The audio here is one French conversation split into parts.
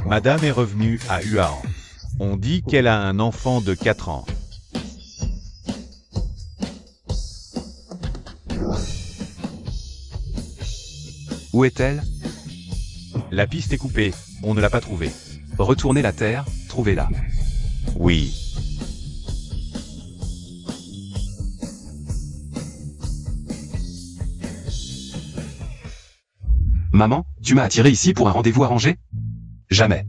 Madame est revenue à Huan. On dit qu'elle a un enfant de 4 ans. Où est-elle? La piste est coupée, on ne l'a pas trouvée. Retournez la terre, trouvez-la. Oui. Maman, tu m'as attiré ici pour un rendez-vous arrangé? Jamais.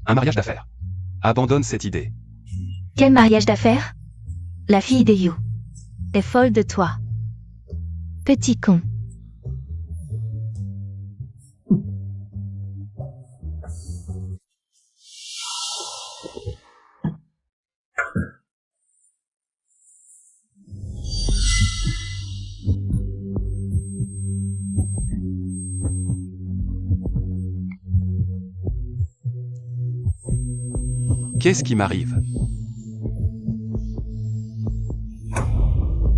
Un mariage d'affaires. Abandonne cette idée. Quel mariage d'affaires? La fille de You est folle de toi. Petit con. Qu'est-ce qui m'arrive?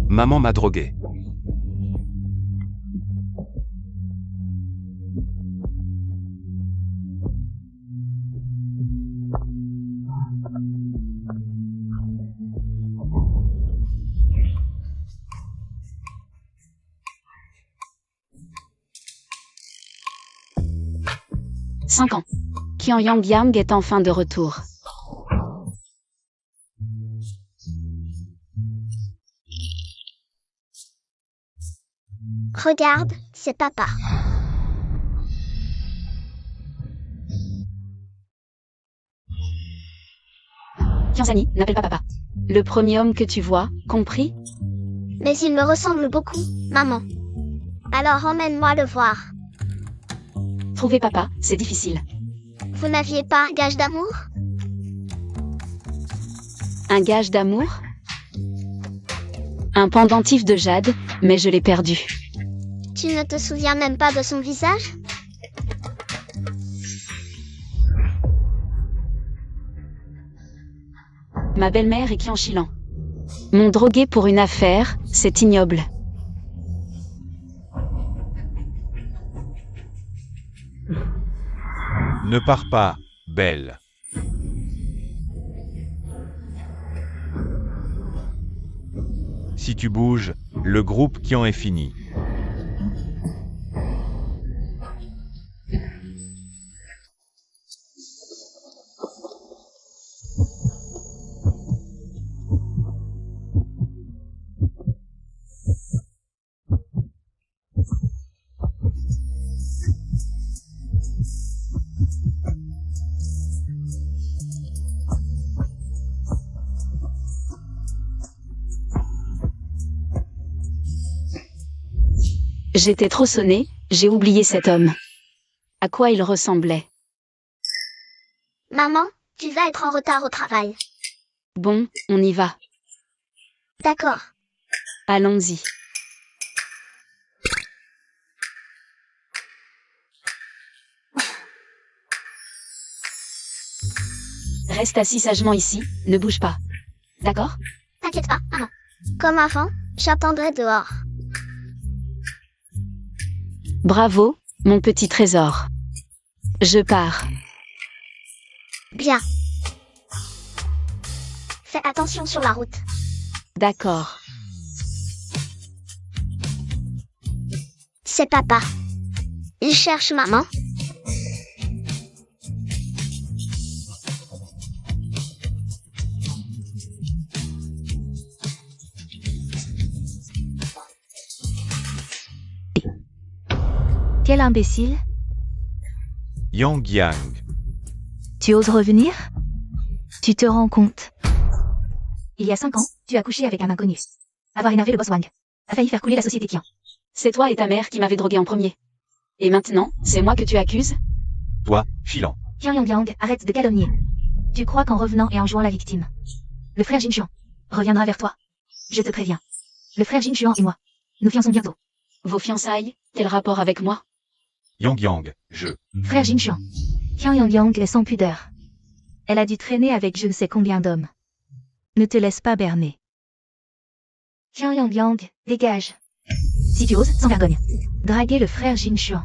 Maman m'a drogué. « 5 ans. Qian Yang est enfin de retour. Regarde, c'est papa. Qianzani, n'appelle pas papa. Le premier homme que tu vois, compris? Mais il me ressemble beaucoup, maman. Alors emmène-moi le voir. Trouver papa, c'est difficile. Vous n'aviez pas un gage d'amour? Un gage d'amour? Un pendentif de jade, mais je l'ai perdu. Tu ne te souviens même pas de son visage? Ma belle-mère est Qian Shilan. M'ont drogué pour une affaire, c'est ignoble. Ne pars pas, belle. Si tu bouges, le groupe Qian est fini. J'étais trop sonnée, j'ai oublié cet homme. À quoi il ressemblait? Maman, tu vas être en retard au travail. Bon, on y va. D'accord. Allons-y. Reste assis sagement ici, ne bouge pas. D'accord? T'inquiète pas, maman. Comme avant, j'attendrai dehors. Bravo, mon petit trésor. Je pars. Bien. Fais attention sur la route. D'accord. C'est papa. Il cherche maman. Quel imbécile. Yang. Tu oses revenir? Tu te rends compte? Il y a 5 ans, tu as couché avec un inconnu. Avoir énervé le boss Wang a failli faire couler la société Qian. C'est toi et ta mère qui m'avez drogué en premier. Et maintenant, c'est moi que tu accuses? Toi, Shilan. Qian Yang, arrête de calomnier. Tu crois qu'en revenant et en jouant la victime, le frère Jin Chuan reviendra vers toi? Je te préviens. Le frère Jin Chuan et moi, nous fiançons bientôt. Vos fiançailles, quel rapport avec moi? Yang, je. Frère Jin Chuan. Qian Yang est sans pudeur. Elle a dû traîner avec je ne sais combien d'hommes. Ne te laisse pas berner. Qian Yang, dégage. Si tu oses, sans vergogne, draguer le frère Jin Chuan,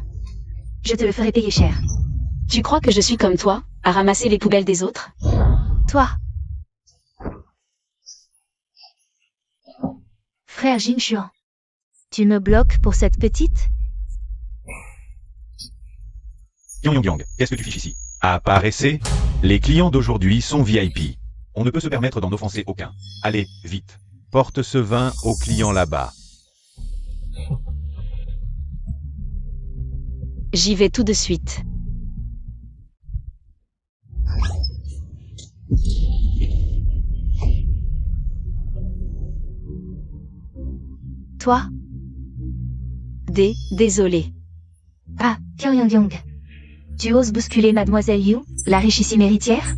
je te le ferai payer cher. Tu crois que je suis comme toi, à ramasser les poubelles des autres? Toi. Frère Jinchuan. Tu me bloques pour cette petite? Yang Yang, qu'est-ce que tu fiches ici? Apparaissez. Les clients d'aujourd'hui sont VIP. On ne peut se permettre d'en offenser aucun. Allez, vite. Porte ce vin au client là-bas. J'y vais tout de suite. Toi? Désolé. Ah, Pyongyang. Tu oses bousculer Mademoiselle Yu, la richissime héritière?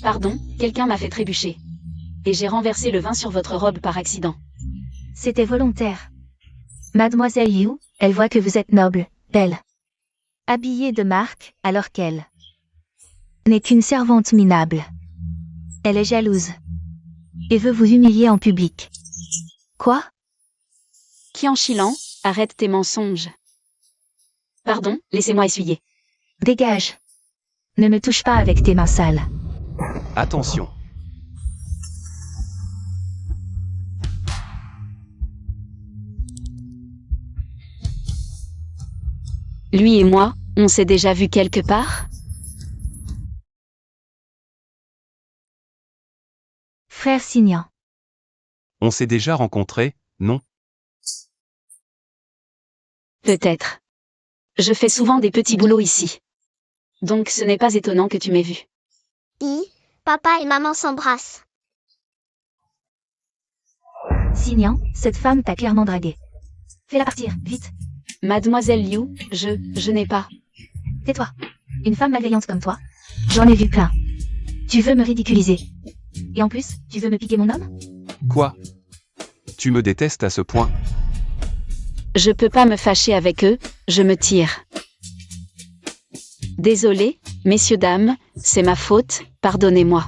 Pardon, quelqu'un m'a fait trébucher. Et j'ai renversé le vin sur votre robe par accident. C'était volontaire. Mademoiselle Yu, elle voit que vous êtes noble, belle. Habillée de marque, alors qu'elle n'est qu'une servante minable. Elle est jalouse. Et veut vous humilier en public. Quoi? Qianqilan, arrête tes mensonges. Pardon, laissez-moi essuyer. Dégage. Ne me touche pas avec tes mains sales. Attention. Lui et moi, on s'est déjà vu quelque part? Frère Signan. On s'est déjà rencontrés, non? Peut-être. Je fais souvent des petits boulots ici. Donc ce n'est pas étonnant que tu m'aies vu. Papa et maman s'embrassent. Signan, cette femme t'a clairement dragué. Fais-la partir, vite. Mademoiselle Liu, je n'ai pas. Tais-toi. Une femme malveillante comme toi. J'en ai vu plein. Tu veux me ridiculiser. Et en plus, tu veux me piquer mon homme? Quoi? Tu me détestes à ce point? Je peux pas me fâcher avec eux, je me tire. Désolé, messieurs dames, c'est ma faute, pardonnez-moi.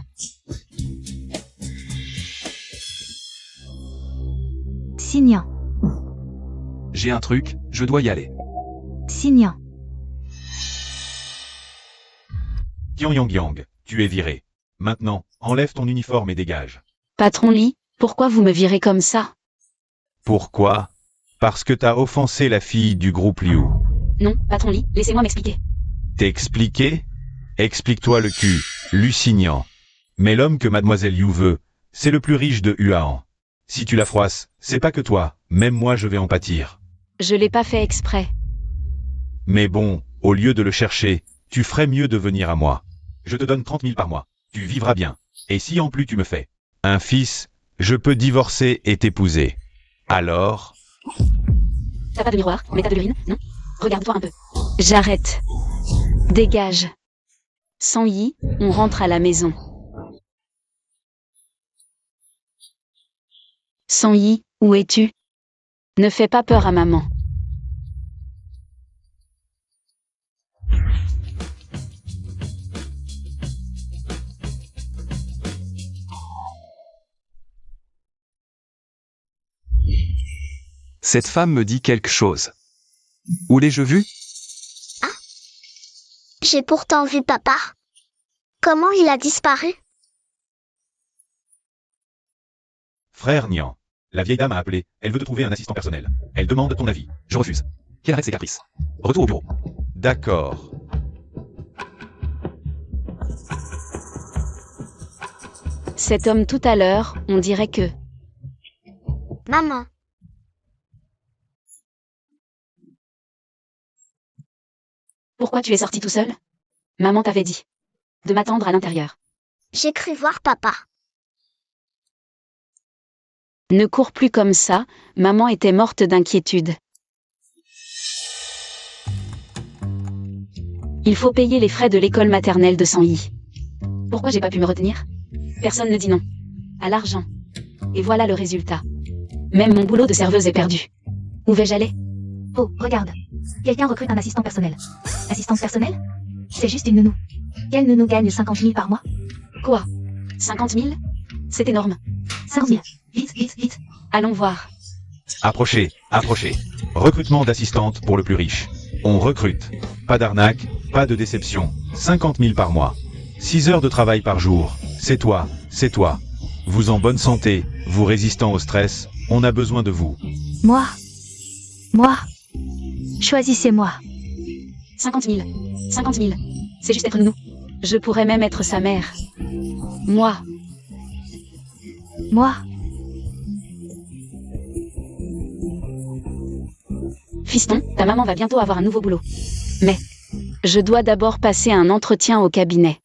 Signan. J'ai un truc, je dois y aller. Signan. Yang, tu es viré. Maintenant, enlève ton uniforme et dégage. Patron Li, pourquoi vous me virez comme ça? Pourquoi? Parce que t'as offensé la fille du groupe Liu. Non, patron Li, laissez-moi m'expliquer. T'expliquer? Explique-toi le cul, Lusignan. Mais l'homme que Mademoiselle Yu veut, c'est le plus riche de Huan. Si tu la froisses, c'est pas que toi, même moi je vais en pâtir. Je l'ai pas fait exprès. Mais bon, au lieu de le chercher, tu ferais mieux de venir à moi. Je te donne 30 000 par mois. Tu vivras bien. Et si en plus tu me fais un fils, je peux divorcer et t'épouser. Alors? T'as pas de miroir, mais t'as de l'urine, non? Regarde-toi un peu. J'arrête. Dégage. Sans Yi, on rentre à la maison. Sans Yi, où es-tu? Ne fais pas peur à maman. Cette femme me dit quelque chose. Où l'ai-je vue? J'ai pourtant vu papa. Comment il a disparu? Frère Nian. La vieille dame a appelé, elle veut te trouver un assistant personnel. Elle demande ton avis. Je refuse. Qu'elle arrête ses caprices. Retour au bureau. D'accord. Cet homme tout à l'heure, on dirait que... Maman. Pourquoi tu es sorti tout seul? Maman t'avait dit de m'attendre à l'intérieur. J'ai cru voir papa. Ne cours plus comme ça, maman était morte d'inquiétude. Il faut payer les frais de l'école maternelle de Sanyi. Pourquoi j'ai pas pu me retenir? Personne ne dit non. À l'argent. Et voilà le résultat. Même mon boulot de serveuse est perdu. Où vais-je aller? Oh, regarde. Quelqu'un recrute un assistant personnel. Assistante personnelle? C'est juste une nounou. Quelle nounou gagne 50 000 par mois? Quoi? 50 000? C'est énorme. 50 000. Vite, vite, vite. Allons voir. Approchez, approchez. Recrutement d'assistante pour le plus riche. On recrute. Pas d'arnaque, pas de déception. 50 000 par mois. 6 heures de travail par jour. C'est toi, c'est toi. Vous en bonne santé, vous résistant au stress, on a besoin de vous. Moi. Moi. Choisissez-moi. 50 000. 50 000. C'est juste être nounou. Je pourrais même être sa mère. Moi. Moi. Fiston, ta maman va bientôt avoir un nouveau boulot. Mais je dois d'abord passer un entretien au cabinet.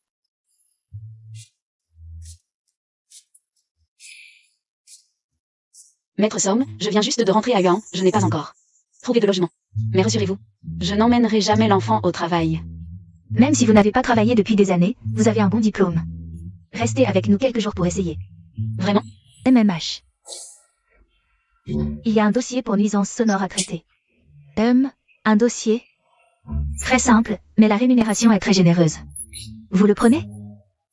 Maître Somme, je viens juste de rentrer à Yuan, je n'ai pas encore trouvé de logement. Mais rassurez-vous, je n'emmènerai jamais l'enfant au travail. Même si vous n'avez pas travaillé depuis des années, vous avez un bon diplôme. Restez avec nous quelques jours pour essayer. Vraiment? MMH. Il y a un dossier pour nuisance sonore à traiter. Un dossier. Très simple, mais la rémunération est très généreuse. Vous le prenez?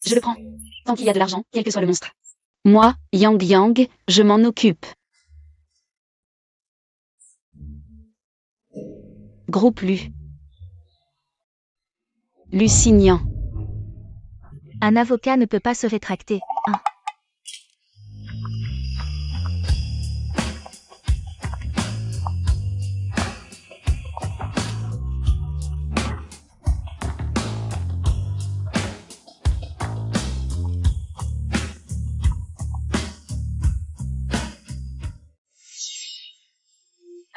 Je le prends. Tant qu'il y a de l'argent, quel que soit le monstre. Moi, Yang Yang, je m'en occupe. Groupe Lu. Lusignan. Un avocat ne peut pas se rétracter.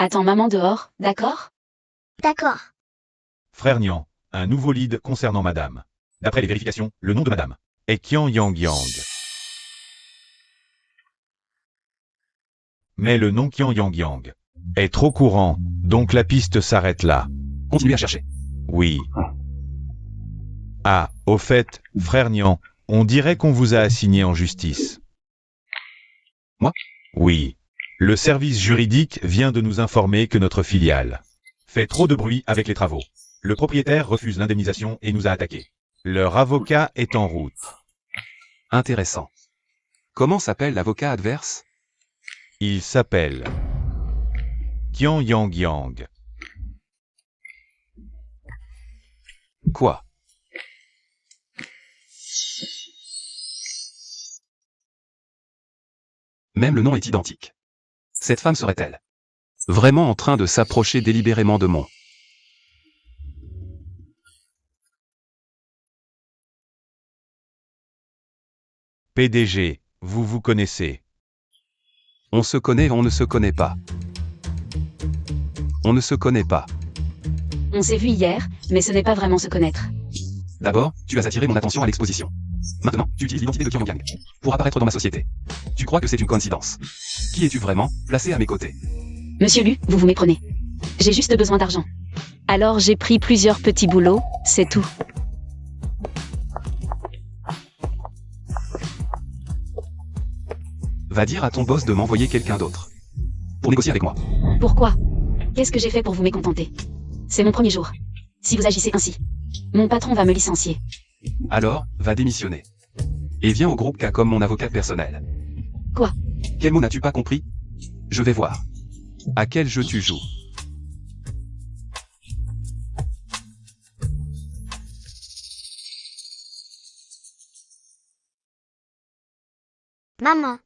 Attends maman dehors, d'accord? D'accord. Frère Nian, un nouveau lead concernant madame. D'après les vérifications, le nom de madame est Qian Yang Yang. Mais le nom Qian Yang Yang est trop courant, donc la piste s'arrête là. Continuez à chercher. Oui. Ah, au fait, frère Nian, on dirait qu'on vous a assigné en justice. Moi? Oui. Le service juridique vient de nous informer que notre filiale fait trop de bruit avec les travaux. Le propriétaire refuse l'indemnisation et nous a attaqués. Leur avocat est en route. Intéressant. Comment s'appelle l'avocat adverse? Il s'appelle Qian Yang Yang. Quoi? Même le nom est identique. Cette femme serait-elle vraiment en train de s'approcher délibérément de mon... PDG, vous vous connaissez. On se connaît, on ne se connaît pas. On ne se connaît pas. On s'est vu hier, mais ce n'est pas vraiment se connaître. D'abord, tu as attiré mon attention à l'exposition. Maintenant, tu utilises l'identité de Qian Yang pour apparaître dans ma société. Tu crois que c'est une coïncidence? Qui es-tu vraiment, placé à mes côtés? Monsieur Lu, vous vous méprenez. J'ai juste besoin d'argent. Alors j'ai pris plusieurs petits boulots, c'est tout. Va dire à ton boss de m'envoyer quelqu'un d'autre. Pour négocier avec moi. Pourquoi? Qu'est-ce que j'ai fait pour vous mécontenter? C'est mon premier jour. Si vous agissez ainsi, mon patron va me licencier. Alors, va démissionner. Et viens au groupe K comme mon avocat personnel. Quoi? Quel mot n'as-tu pas compris? Je vais voir. À quel jeu tu joues? Maman.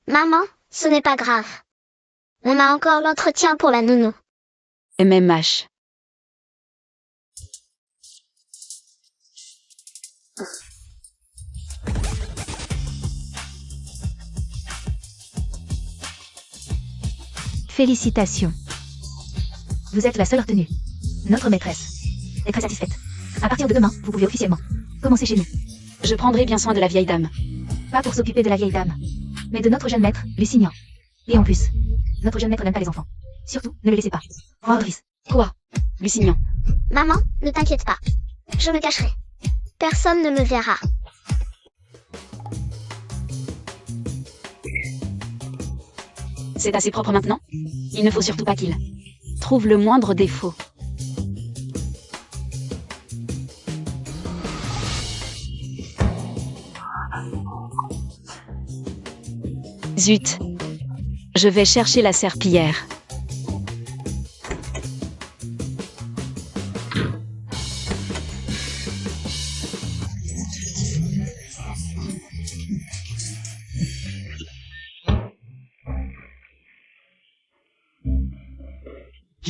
Maman, ce n'est pas grave. On a encore l'entretien pour la nounou. MMH. Félicitations. Vous êtes la seule retenue. Notre maîtresse est très satisfaite. À partir de demain, vous pouvez officiellement commencer chez nous. Je prendrai bien soin de la vieille dame. Pas pour s'occuper de la vieille dame, mais de notre jeune maître, Lusignan. Et en plus, notre jeune maître n'aime pas les enfants. Surtout, ne le laissez pas. Au revoir, Driss. Quoi? Lusignan. Maman, ne t'inquiète pas. Je me cacherai. Personne ne me verra. C'est assez propre maintenant? Il ne faut surtout pas qu'il trouve le moindre défaut. Zut. Je vais chercher la serpillière.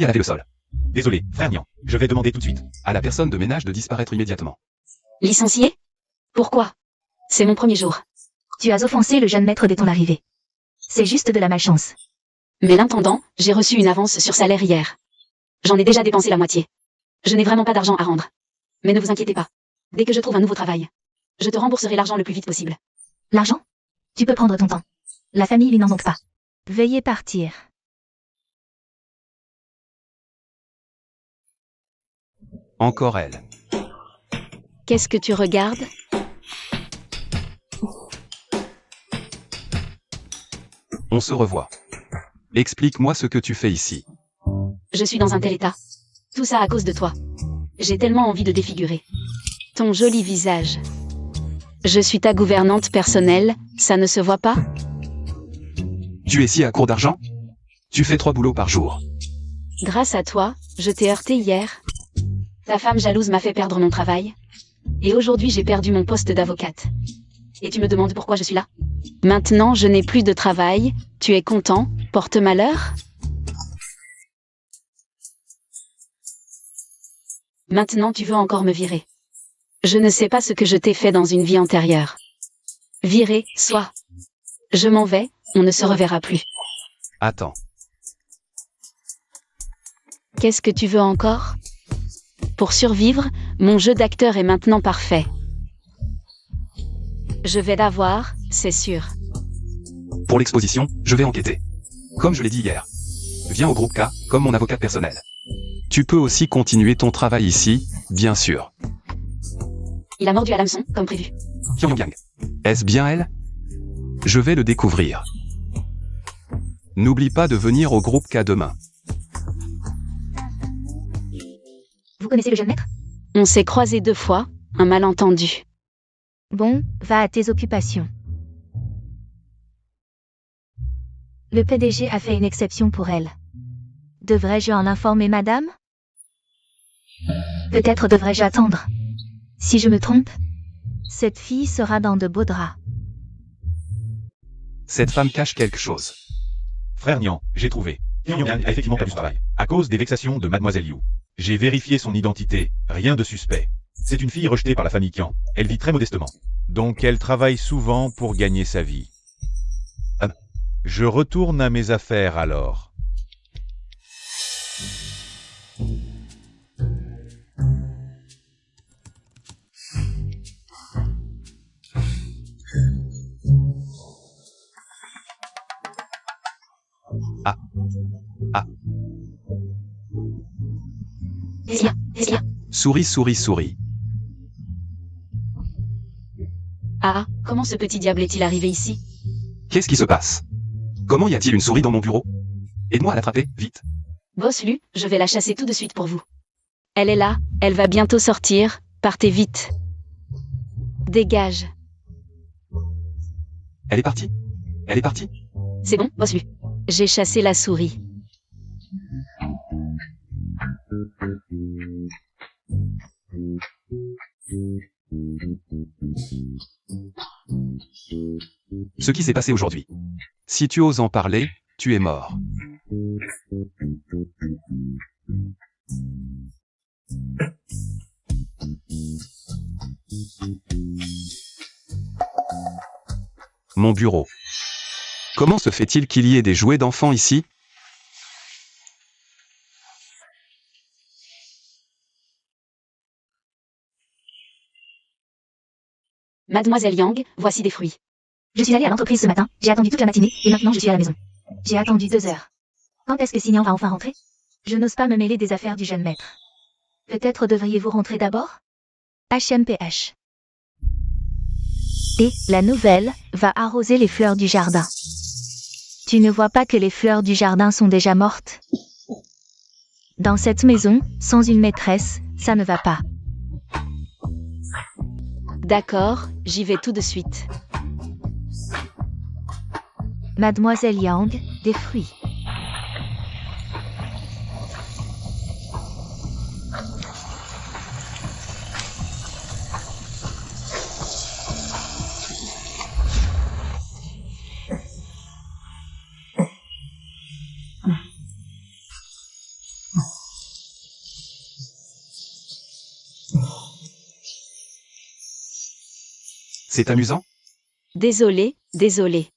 Qui a lavé le sol? Désolé, frère Nian, je vais demander tout de suite. À la personne de ménage de disparaître immédiatement. Licencié? Pourquoi? C'est mon premier jour. Tu as offensé le jeune maître dès ton arrivée. C'est juste de la malchance. Mais l'intendant, j'ai reçu une avance sur salaire hier. J'en ai déjà dépensé la moitié. Je n'ai vraiment pas d'argent à rendre. Mais ne vous inquiétez pas. Dès que je trouve un nouveau travail, je te rembourserai l'argent le plus vite possible. L'argent? Tu peux prendre ton temps. La famille lui n'en manque pas. Veuillez partir. Encore elle. Qu'est-ce que tu regardes? On se revoit. Explique-moi ce que tu fais ici. Je suis dans un tel état. Tout ça à cause de toi. J'ai tellement envie de défigurer. Ton joli visage. Je suis ta gouvernante personnelle, ça ne se voit pas? Tu es si à court d'argent? Tu fais 3 boulots par jour. Grâce à toi, je t'ai heurté hier. Ta femme jalouse m'a fait perdre mon travail. Et aujourd'hui j'ai perdu mon poste d'avocate. Et tu me demandes pourquoi je suis là? Maintenant je n'ai plus de travail, tu es content, porte malheur? Maintenant tu veux encore me virer. Je ne sais pas ce que je t'ai fait dans une vie antérieure. Virer, soit. Je m'en vais, on ne se reverra plus. Attends. Qu'est-ce que tu veux encore? Pour survivre, mon jeu d'acteur est maintenant parfait. Je vais l'avoir, c'est sûr. Pour l'exposition, je vais enquêter. Comme je l'ai dit hier. Viens au groupe K, comme mon avocat personnel. Tu peux aussi continuer ton travail ici, bien sûr. Il a mordu à l'hameçon, comme prévu. Pyongyang. Est-ce bien elle? Je vais le découvrir. N'oublie pas de venir au groupe K demain. Vous connaissez le jeune maître? On s'est croisés 2 fois, un malentendu. Bon, va à tes occupations. Le PDG a fait une exception pour elle. Devrais-je en informer madame? Peut-être devrais-je attendre. Si je me trompe, cette fille sera dans de beaux draps. Cette femme cache quelque chose. Frère Nian, j'ai trouvé. Pyongyang a effectivement perdu son travail. À cause des vexations de Mademoiselle Liu. J'ai vérifié son identité, rien de suspect. C'est une fille rejetée par la famille Kian. Elle vit très modestement. Donc elle travaille souvent pour gagner sa vie. Je retourne à mes affaires alors. Souris, souris, souris. Ah, comment ce petit diable est-il arrivé ici? Qu'est-ce qui se passe? Comment y a-t-il une souris dans mon bureau? Aide-moi à l'attraper, vite. Boss Lu, je vais la chasser tout de suite pour vous. Elle est là, elle va bientôt sortir, partez vite. Dégage. Elle est partie. Elle est partie. C'est bon, Boss Lu. J'ai chassé la souris. Ce qui s'est passé aujourd'hui. Si tu oses en parler, tu es mort. Mon bureau. Comment se fait-il qu'il y ait des jouets d'enfants ici? Mademoiselle Yang, voici des fruits. Je suis allée à l'entreprise ce matin, j'ai attendu toute la matinée, et maintenant je suis à la maison. J'ai attendu 2 heures. Quand est-ce que Signan va enfin rentrer? Je n'ose pas me mêler des affaires du jeune maître. Peut-être devriez-vous rentrer d'abord? HMPH. Et, la nouvelle, va arroser les fleurs du jardin. Tu ne vois pas que les fleurs du jardin sont déjà mortes? Dans cette maison, sans une maîtresse, ça ne va pas. D'accord, j'y vais tout de suite. Mademoiselle Yang, des fruits. C'est amusant? Désolé, désolé.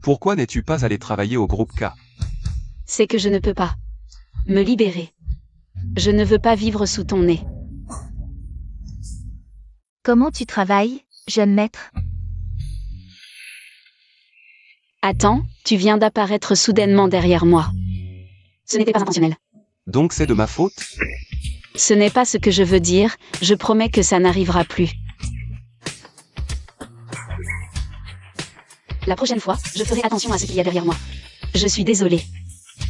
Pourquoi n'es-tu pas allé travailler au groupe K? C'est que je ne peux pas me libérer. Je ne veux pas vivre sous ton nez. Comment tu travailles, jeune maître? Attends, tu viens d'apparaître soudainement derrière moi. Ce n'était pas intentionnel. Donc c'est de ma faute? Ce n'est pas ce que je veux dire, je promets que ça n'arrivera plus. La prochaine fois, je ferai attention à ce qu'il y a derrière moi. Je suis désolée.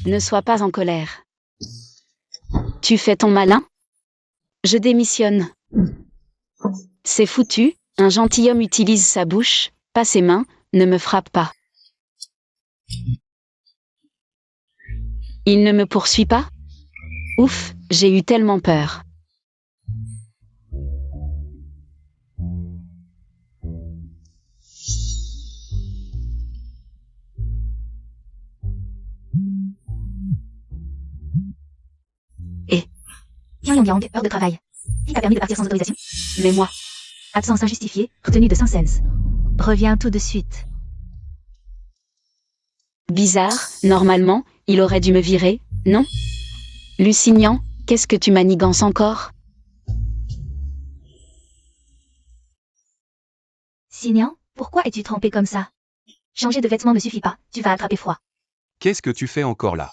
Ne sois pas en colère. Tu fais ton malin? Je démissionne. C'est foutu, un gentilhomme utilise sa bouche, pas ses mains, ne me frappe pas. Il ne me poursuit pas? Ouf, j'ai eu tellement peur. Yang Yang, heure de travail. Qui t'a permis de partir sans autorisation? Mais moi, Absence injustifiée, retenue de Saint-Saëns. Reviens tout de suite. bizarre, normalement, il aurait dû me virer, non? Lusignan, qu'est-ce que tu manigances encore? Signan, pourquoi es-tu trempé comme ça? Changer de vêtements ne suffit pas, tu vas attraper froid. Qu'est-ce que tu fais encore là?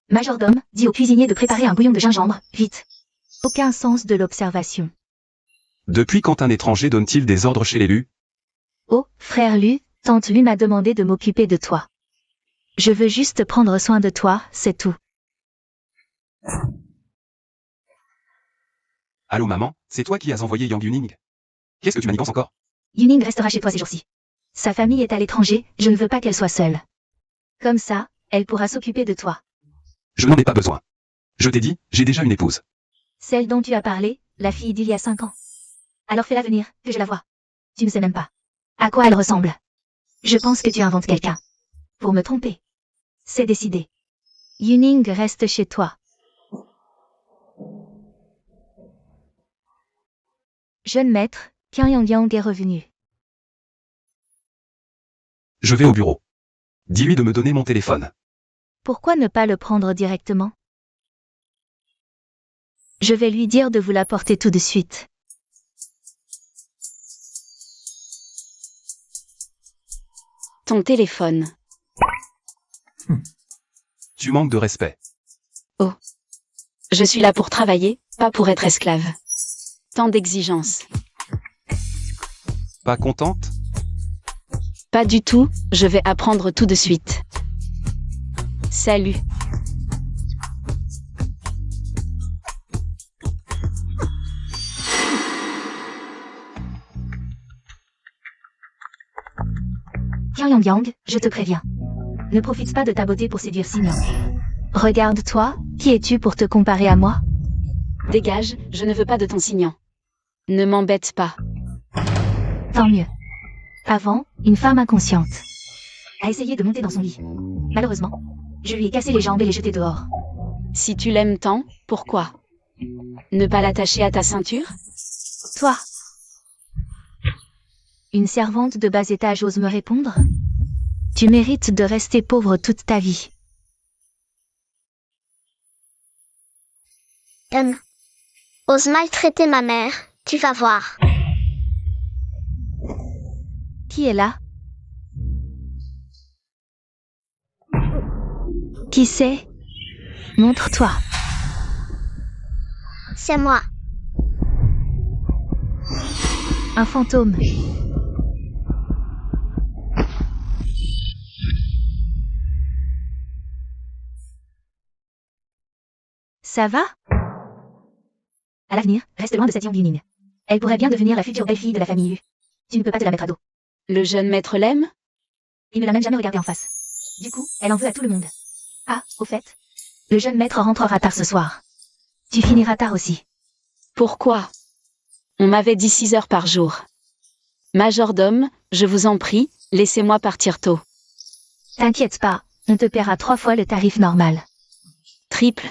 Majordome, dis au cuisinier de préparer un bouillon de gingembre, vite. Aucun sens de l'observation. Depuis quand un étranger donne-t-il des ordres chez l'élu? Oh, frère Lu, tante Lu m'a demandé de m'occuper de toi. Je veux juste prendre soin de toi, c'est tout. Allô maman, c'est toi qui as envoyé Yang Yuning? Qu'est-ce que tu manigances encore? Yuning restera chez toi ces jours-ci. Sa famille est à l'étranger, je ne veux pas qu'elle soit seule. Comme ça, elle pourra s'occuper de toi. Je n'en ai pas besoin. Je t'ai dit, j'ai déjà une épouse. Celle dont tu as parlé, la fille d'il y a 5 ans. Alors fais-la venir, que je la voie. Tu ne sais même pas à quoi elle ressemble. Je pense que tu inventes quelqu'un. Pour me tromper. C'est décidé. Yuning reste chez toi. Jeune maître, Yang Yang est revenu. Je vais au bureau. Dis-lui de me donner mon téléphone. Pourquoi ne pas le prendre directement? Je vais lui dire de vous l'apporter tout de suite. Ton téléphone. Tu manques de respect. Je suis là pour travailler, pas pour être esclave. Tant d'exigences. Pas contente? Pas du tout, je vais apprendre tout de suite. Salut. Yang Yang, je te préviens. Ne profite pas de ta beauté pour séduire Signan. Regarde-toi, qui es-tu pour te comparer à moi? Dégage, je ne veux pas de ton Signan. Ne m'embête pas. Tant mieux. Avant, une femme inconsciente a essayé de monter dans son lit. Malheureusement, je lui ai cassé les jambes et l'ai jetée dehors. Si tu l'aimes tant, pourquoi? Ne pas l'attacher à ta ceinture? Toi, une servante de bas étage ose me répondre? Tu mérites de rester pauvre toute ta vie. Ose maltraiter ma mère, tu vas voir. Qui est là? Qui c'est? Montre-toi. C'est moi. Un fantôme. Ça va? À l'avenir, reste loin de cette Yang Yuning. Elle pourrait bien devenir la future belle-fille de la famille Yu. Tu ne peux pas te la mettre à dos. Le jeune maître l'aime? Il ne l'a même jamais regardée en face. Du coup, elle en veut à tout le monde. Ah, au fait, le jeune maître rentrera tard ce soir. Tu finiras tard aussi. Pourquoi? On m'avait dit 6 heures par jour. Majordome, je vous en prie, laissez-moi partir tôt. T'inquiète pas, on te paiera 3 fois le tarif normal. triple.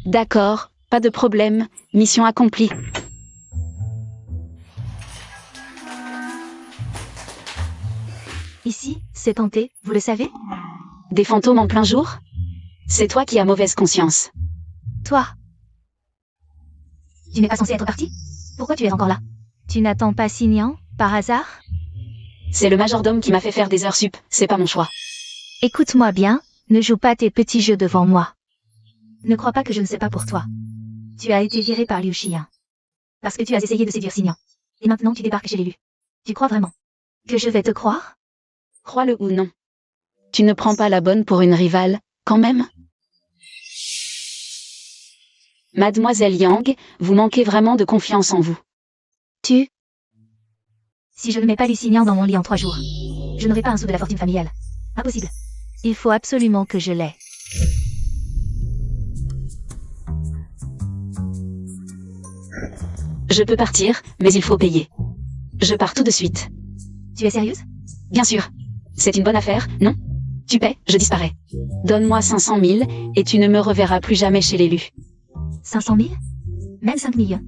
D'accord, pas de problème, mission accomplie. Ici, c'est tenté, vous le savez? Des fantômes en plein jour? C'est toi qui as mauvaise conscience. Toi. Tu n'es pas censé être parti? Pourquoi tu es encore là? Tu n'attends pas Signan, par hasard? C'est le majordome qui m'a fait faire des heures sup, c'est pas mon choix. Écoute-moi bien, ne joue pas tes petits jeux devant moi. Ne crois pas que je ne sais pas pour toi. Tu as été viré par Liu Xiyan. Parce que tu as essayé de séduire Signan. Et maintenant tu débarques chez l'élu. Tu crois vraiment que je vais te croire? Crois-le ou non. Tu ne prends pas la bonne pour une rivale, quand même? Mademoiselle Yang, vous manquez vraiment de confiance en vous. Si je ne mets pas Lusignan dans mon lit en 3 jours, je n'aurai pas un sou de la fortune familiale. Impossible. Il faut absolument que je l'aie. Je peux partir, mais il faut payer. Je pars tout de suite. Tu es sérieuse? Bien sûr. C'est une bonne affaire, non? Tu paies, je disparais. Donne-moi 500 000, et tu ne me reverras plus jamais chez l'élu. 500 000? Même 5 millions.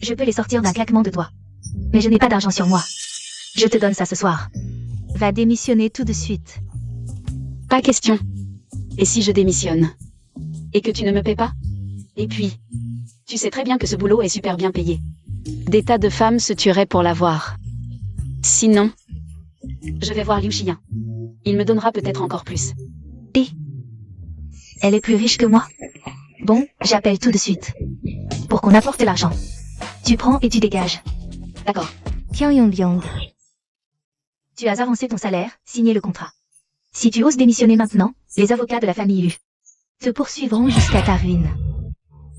Je peux les sortir d'un claquement de doigts. Mais je n'ai pas d'argent sur moi. Je te donne ça ce soir. Va démissionner tout de suite. Pas question. Et si je démissionne? Et que tu ne me paies pas? Et puis, tu sais très bien que ce boulot est super bien payé. Des tas de femmes se tueraient pour l'avoir. Sinon, je vais voir Liu Xiyan. Il me donnera peut-être encore plus. Et elle est plus riche que moi. Bon, j'appelle tout de suite. Pour qu'on apporte l'argent. Tu prends et tu dégages. D'accord. Qian Yongyang. Tu as avancé ton salaire, signé le contrat. Si tu oses démissionner maintenant, les avocats de la famille Lu te poursuivront jusqu'à ta ruine.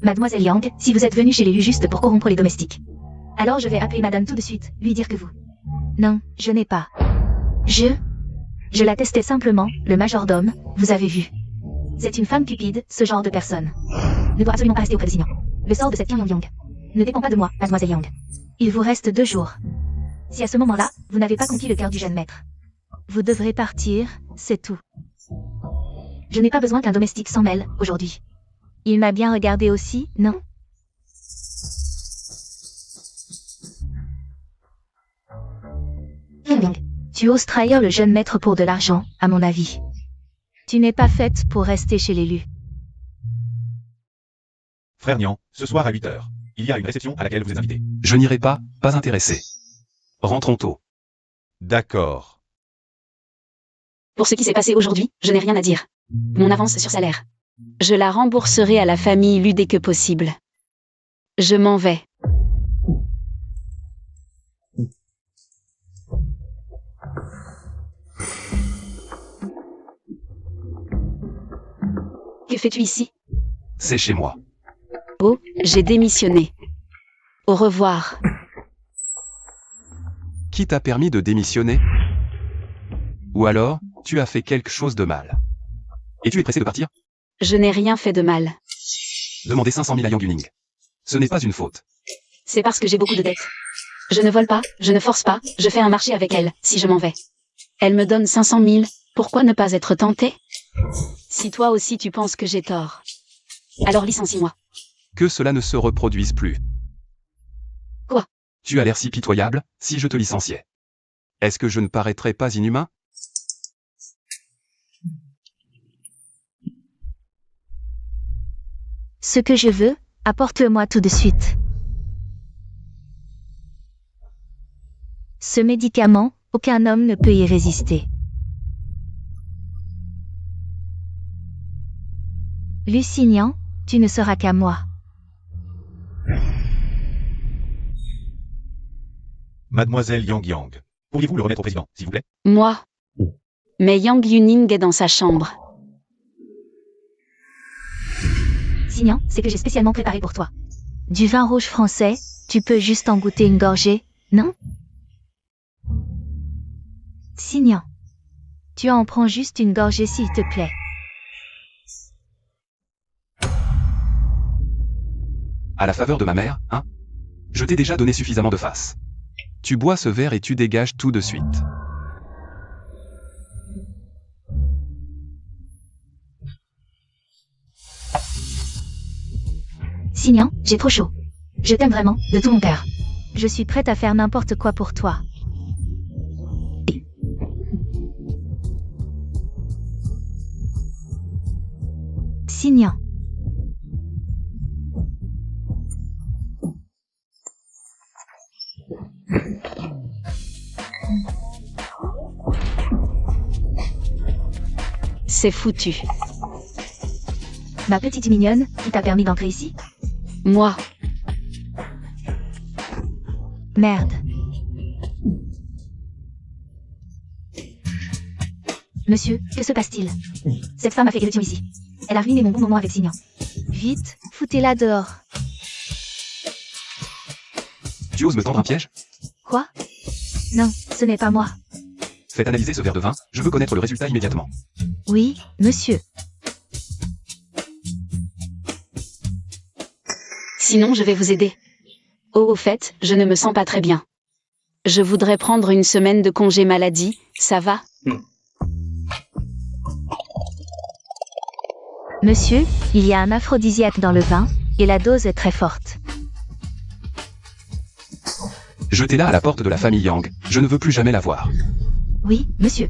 Mademoiselle Yang, si vous êtes venue chez les Lu juste pour corrompre les domestiques, alors je vais appeler madame tout de suite, lui dire que vous... Non, je n'ai pas. Je la testais simplement, le majordome, vous avez vu. C'est une femme cupide, ce genre de personne. Ne doit absolument pas rester auprès de Signan. Le sort de cette Qian Yongyang ne dépend pas de moi, mademoiselle Yang. Il vous reste 2 jours. Si à ce moment-là, vous n'avez pas conquis le cœur du jeune maître, vous devrez partir, c'est tout. Je n'ai pas besoin qu'un domestique s'en mêle, aujourd'hui. Il m'a bien regardé aussi, non? Yang, tu oses trahir le jeune maître pour de l'argent, à mon avis. Tu n'es pas faite pour rester chez l'élu. Frère Nian, ce soir à 8h, il y a une réception à laquelle vous êtes invité. Je n'irai pas, pas intéressé. Rentrons tôt. D'accord. Pour ce qui s'est passé aujourd'hui, je n'ai rien à dire. Mon avance sur salaire. Je la rembourserai à la famille Lu dès que possible. Je m'en vais. Que fais-tu ici? C'est chez moi. Oh, j'ai démissionné. Au revoir. Qui t'a permis de démissionner? Ou alors, tu as fait quelque chose de mal. Et tu es pressé de partir? Je n'ai rien fait de mal. Demander 500 000 à Yang Yuning. Ce n'est pas une faute. C'est parce que j'ai beaucoup de dettes. Je ne vole pas, je ne force pas, je fais un marché avec elle, si je m'en vais. Elle me donne 500 000, pourquoi ne pas être tenté? Si toi aussi tu penses que j'ai tort, alors licencie-moi. Que cela ne se reproduise plus. Quoi? Tu as l'air si pitoyable, si je te licenciais. Est-ce que je ne paraîtrais pas inhumain? Ce que je veux, apporte-moi tout de suite. Ce médicament, aucun homme ne peut y résister. Lusignan, tu ne seras qu'à moi. Mademoiselle Yang Yang, pourriez-vous le remettre au président, s'il vous plaît? Moi. Mais Yang Yuning est dans sa chambre. Signan, c'est que j'ai spécialement préparé pour toi. Du vin rouge français, tu peux juste en goûter une gorgée, non? Signan, tu en prends juste une gorgée s'il te plaît. À la faveur de ma mère, hein? Je t'ai déjà donné suffisamment de face. Tu bois ce verre et tu dégages tout de suite. Signan, j'ai trop chaud. Je t'aime vraiment, de tout mon cœur. Je suis prête à faire n'importe quoi pour toi. Signan. C'est foutu. Ma petite mignonne, qui t'a permis d'entrer ici? Moi, Merde. Monsieur, que se passe-t-il? Cette femme a fait éruption ici. Elle a ruiné mon bon moment avec Signan. Vite, foutez-la dehors. Tu oses me tendre un piège? Quoi? Non, ce n'est pas moi. Faites analyser ce verre de vin, je veux connaître le résultat immédiatement. Oui, monsieur. sinon je vais vous aider. Oh, au fait, je ne me sens pas très bien. Je voudrais prendre une semaine de congé maladie, ça va? Monsieur, il y a un aphrodisiaque dans le vin, et la dose est très forte. Jetez-la à la porte de la famille Yang, je ne veux plus jamais la voir. Oui, monsieur.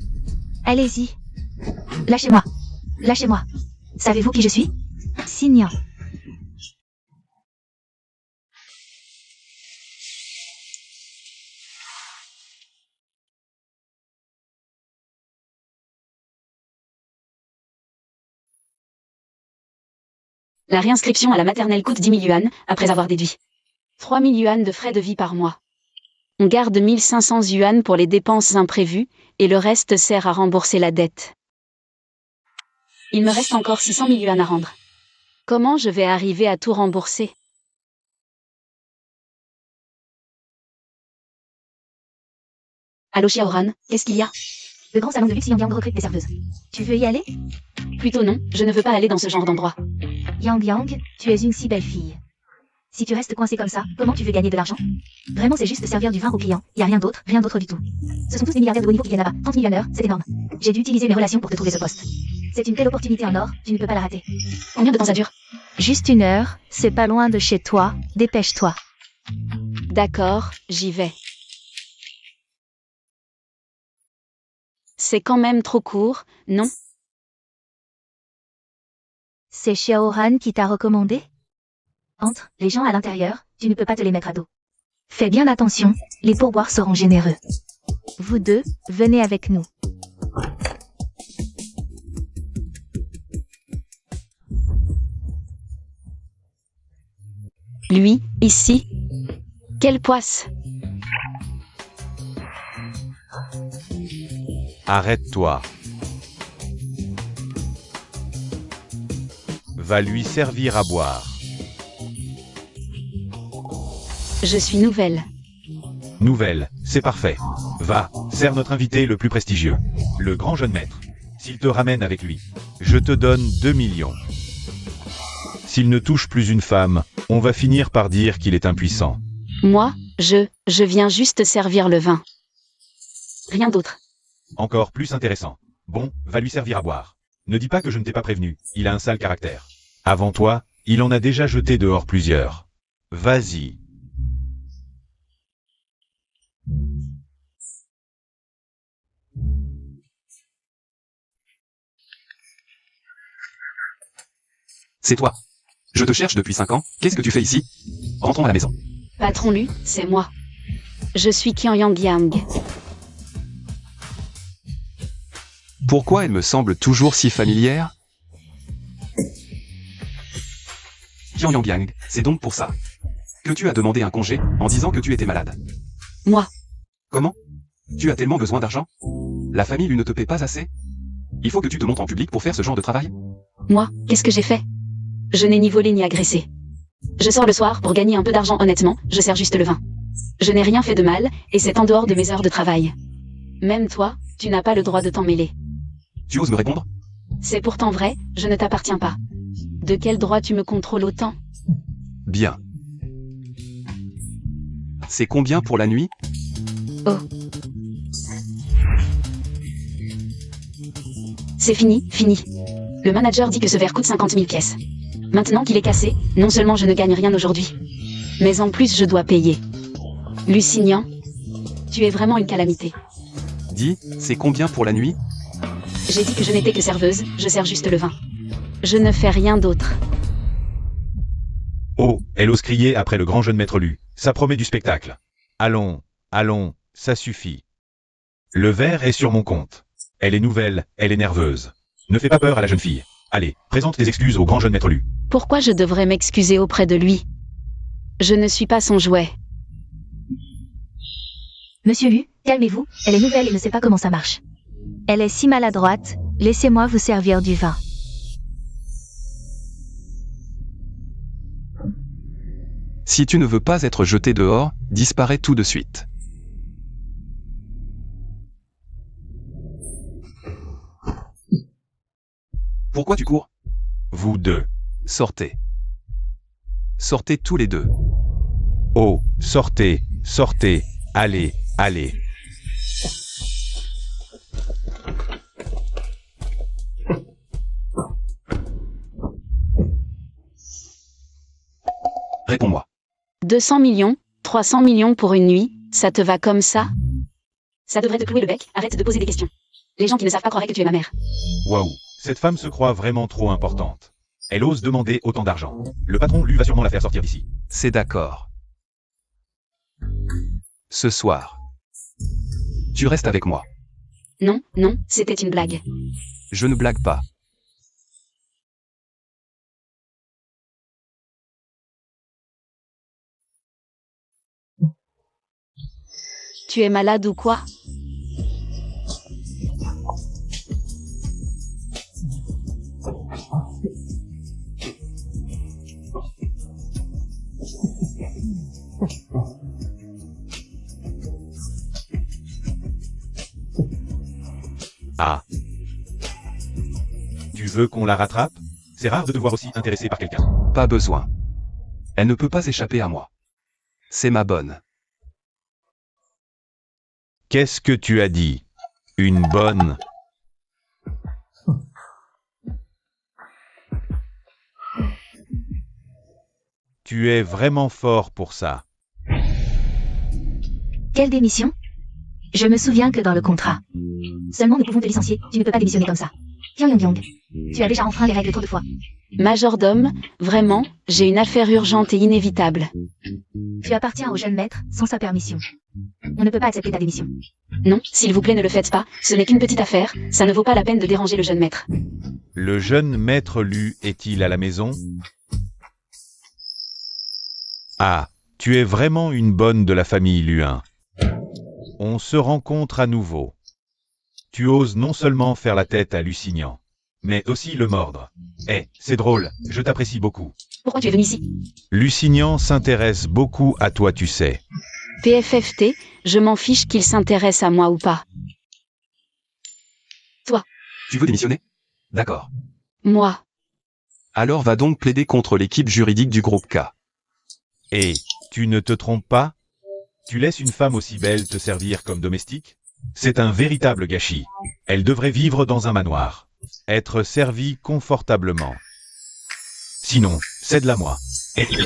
Allez-y. Lâchez-moi. Lâchez-moi. Savez-vous qui je suis? Signan. La réinscription à la maternelle coûte 10 000 yuan, après avoir déduit 3 000 yuan de frais de vie par mois. On garde 1 500 yuan pour les dépenses imprévues, et le reste sert à rembourser la dette. Il me reste encore 600 000 yuan à rendre. Comment je vais arriver à tout rembourser? Allô Xiaoran, qu'est-ce qu'il y a? Le grand salon de luxe Yang recrute des serveuses. Tu veux y aller? Plutôt non, je ne veux pas aller dans ce genre d'endroit. Yang, tu es une si belle fille. Si tu restes coincé comme ça, comment tu veux gagner de l'argent? Vraiment, c'est juste servir du vin aux clients, y a rien d'autre du tout. Ce sont tous des milliardaires de haut niveau qui viennent là-bas, 30 000 heures, c'est énorme. J'ai dû utiliser mes relations pour te trouver ce poste. C'est une telle opportunité en or, tu ne peux pas la rater. Combien de temps ça dure? Juste 1 heure, c'est pas loin de chez toi, dépêche-toi. D'accord, j'y vais. C'est quand même trop court, non? C'est Xiaoran qui t'a recommandé? Entre, les gens à l'intérieur, tu ne peux pas te les mettre à dos. Fais bien attention, les pourboires seront généreux. Vous deux, venez avec nous. Lui, ici. Quelle poisse! Arrête-toi. Va lui servir à boire. Je suis nouvelle. Nouvelle, c'est parfait. Va, sers notre invité le plus prestigieux, le grand jeune maître. S'il te ramène avec lui, je te donne 2 millions. S'il ne touche plus une femme, on va finir par dire qu'il est impuissant. Moi, je viens juste servir le vin. Rien d'autre. Encore plus intéressant. Bon, va lui servir à boire. Ne dis pas que je ne t'ai pas prévenu, il a un sale caractère. Avant toi, il en a déjà jeté dehors plusieurs. Vas-y. C'est toi. Je te cherche depuis 5 ans, qu'est-ce que tu fais ici? Rentrons à la maison. Patron Lu, c'est moi. Je suis Qianyang Yang. Pourquoi elle me semble toujours si familière? Qianyang Yang, c'est donc pour ça que tu as demandé un congé en disant que tu étais malade. Moi. Comment? Tu as tellement besoin d'argent? La famille lui ne te paie pas assez? Il faut que tu te montres en public pour faire ce genre de travail? Moi, qu'est-ce que j'ai fait? Je n'ai ni volé ni agressé. Je sors le soir pour gagner un peu d'argent honnêtement, je sers juste le vin. Je n'ai rien fait de mal, et c'est en dehors de mes heures de travail. Même toi, tu n'as pas le droit de t'en mêler. Tu oses me répondre? C'est pourtant vrai, je ne t'appartiens pas. De quel droit tu me contrôles autant? Bien. C'est combien pour la nuit? Oh. C'est fini, fini. Le manager dit que ce verre coûte 50 000 pièces. Maintenant qu'il est cassé, non seulement je ne gagne rien aujourd'hui, mais en plus je dois payer. Lusignan, tu es vraiment une calamité. Dis, c'est combien pour la nuit? J'ai dit que je n'étais que serveuse, je sers juste le vin. Je ne fais rien d'autre. Oh, elle ose crier après le grand jeune maître Lu. Ça promet du spectacle. Allons, allons, ça suffit. Le verre est sur mon compte. Elle est nouvelle, elle est nerveuse. Ne fais pas peur à la jeune fille. Allez, présente tes excuses au grand jeune maître Lu. Pourquoi je devrais m'excuser auprès de lui? Je ne suis pas son jouet. Monsieur Lu, calmez-vous, elle est nouvelle et ne sait pas comment ça marche. Elle est si maladroite, laissez-moi vous servir du vin. Si tu ne veux pas être jeté dehors, disparais tout de suite. Pourquoi tu cours? Vous deux. Sortez. Sortez tous les deux. Oh, sortez, sortez, allez, allez. Réponds-moi. 200 millions, 300 millions pour une nuit, ça te va comme ça? Ça devrait te clouer le bec, arrête de poser des questions. Les gens qui ne savent pas croiraient que tu es ma mère. Waouh, cette femme se croit vraiment trop importante. Elle ose demander autant d'argent. Le patron Lu va sûrement la faire sortir d'ici. C'est d'accord. Ce soir. Tu restes avec moi. Non, non, c'était une blague. Je ne blague pas. Tu es malade ou quoi? Ah. Tu veux qu'on la rattrape? C'est rare de te voir aussi intéressé par quelqu'un. Pas besoin. Elle ne peut pas échapper à moi. C'est ma bonne. Qu'est-ce que tu as dit? Une bonne? Tu es vraiment fort pour ça. Quelle démission? Je me souviens que dans le contrat. Seulement nous pouvons te licencier, tu ne peux pas démissionner comme ça. Pyongyang, tu as déjà enfreint les règles trop de fois. Majordome, vraiment, j'ai une affaire urgente et inévitable. Tu appartiens au jeune maître, sans sa permission. On ne peut pas accepter ta démission. Non, s'il vous plaît ne le faites pas, ce n'est qu'une petite affaire, ça ne vaut pas la peine de déranger le jeune maître. Le jeune maître Lu est-il à la maison? Ah, tu es vraiment une bonne de la famille Luin. On se rencontre à nouveau. Tu oses non seulement faire la tête à Lusignan, mais aussi le mordre. Eh, c'est drôle, je t'apprécie beaucoup. Pourquoi tu es venu ici? Lusignan s'intéresse beaucoup à toi, tu sais. PFFT, je m'en fiche qu'il s'intéresse à moi ou pas. Tu veux démissionner? D'accord. Moi. Alors va donc plaider contre l'équipe juridique du groupe K. Et, tu ne te trompes pas? Tu laisses une femme aussi belle te servir comme domestique? C'est un véritable gâchis. Elle devrait vivre dans un manoir. Être servie confortablement. Sinon, cède-la moi.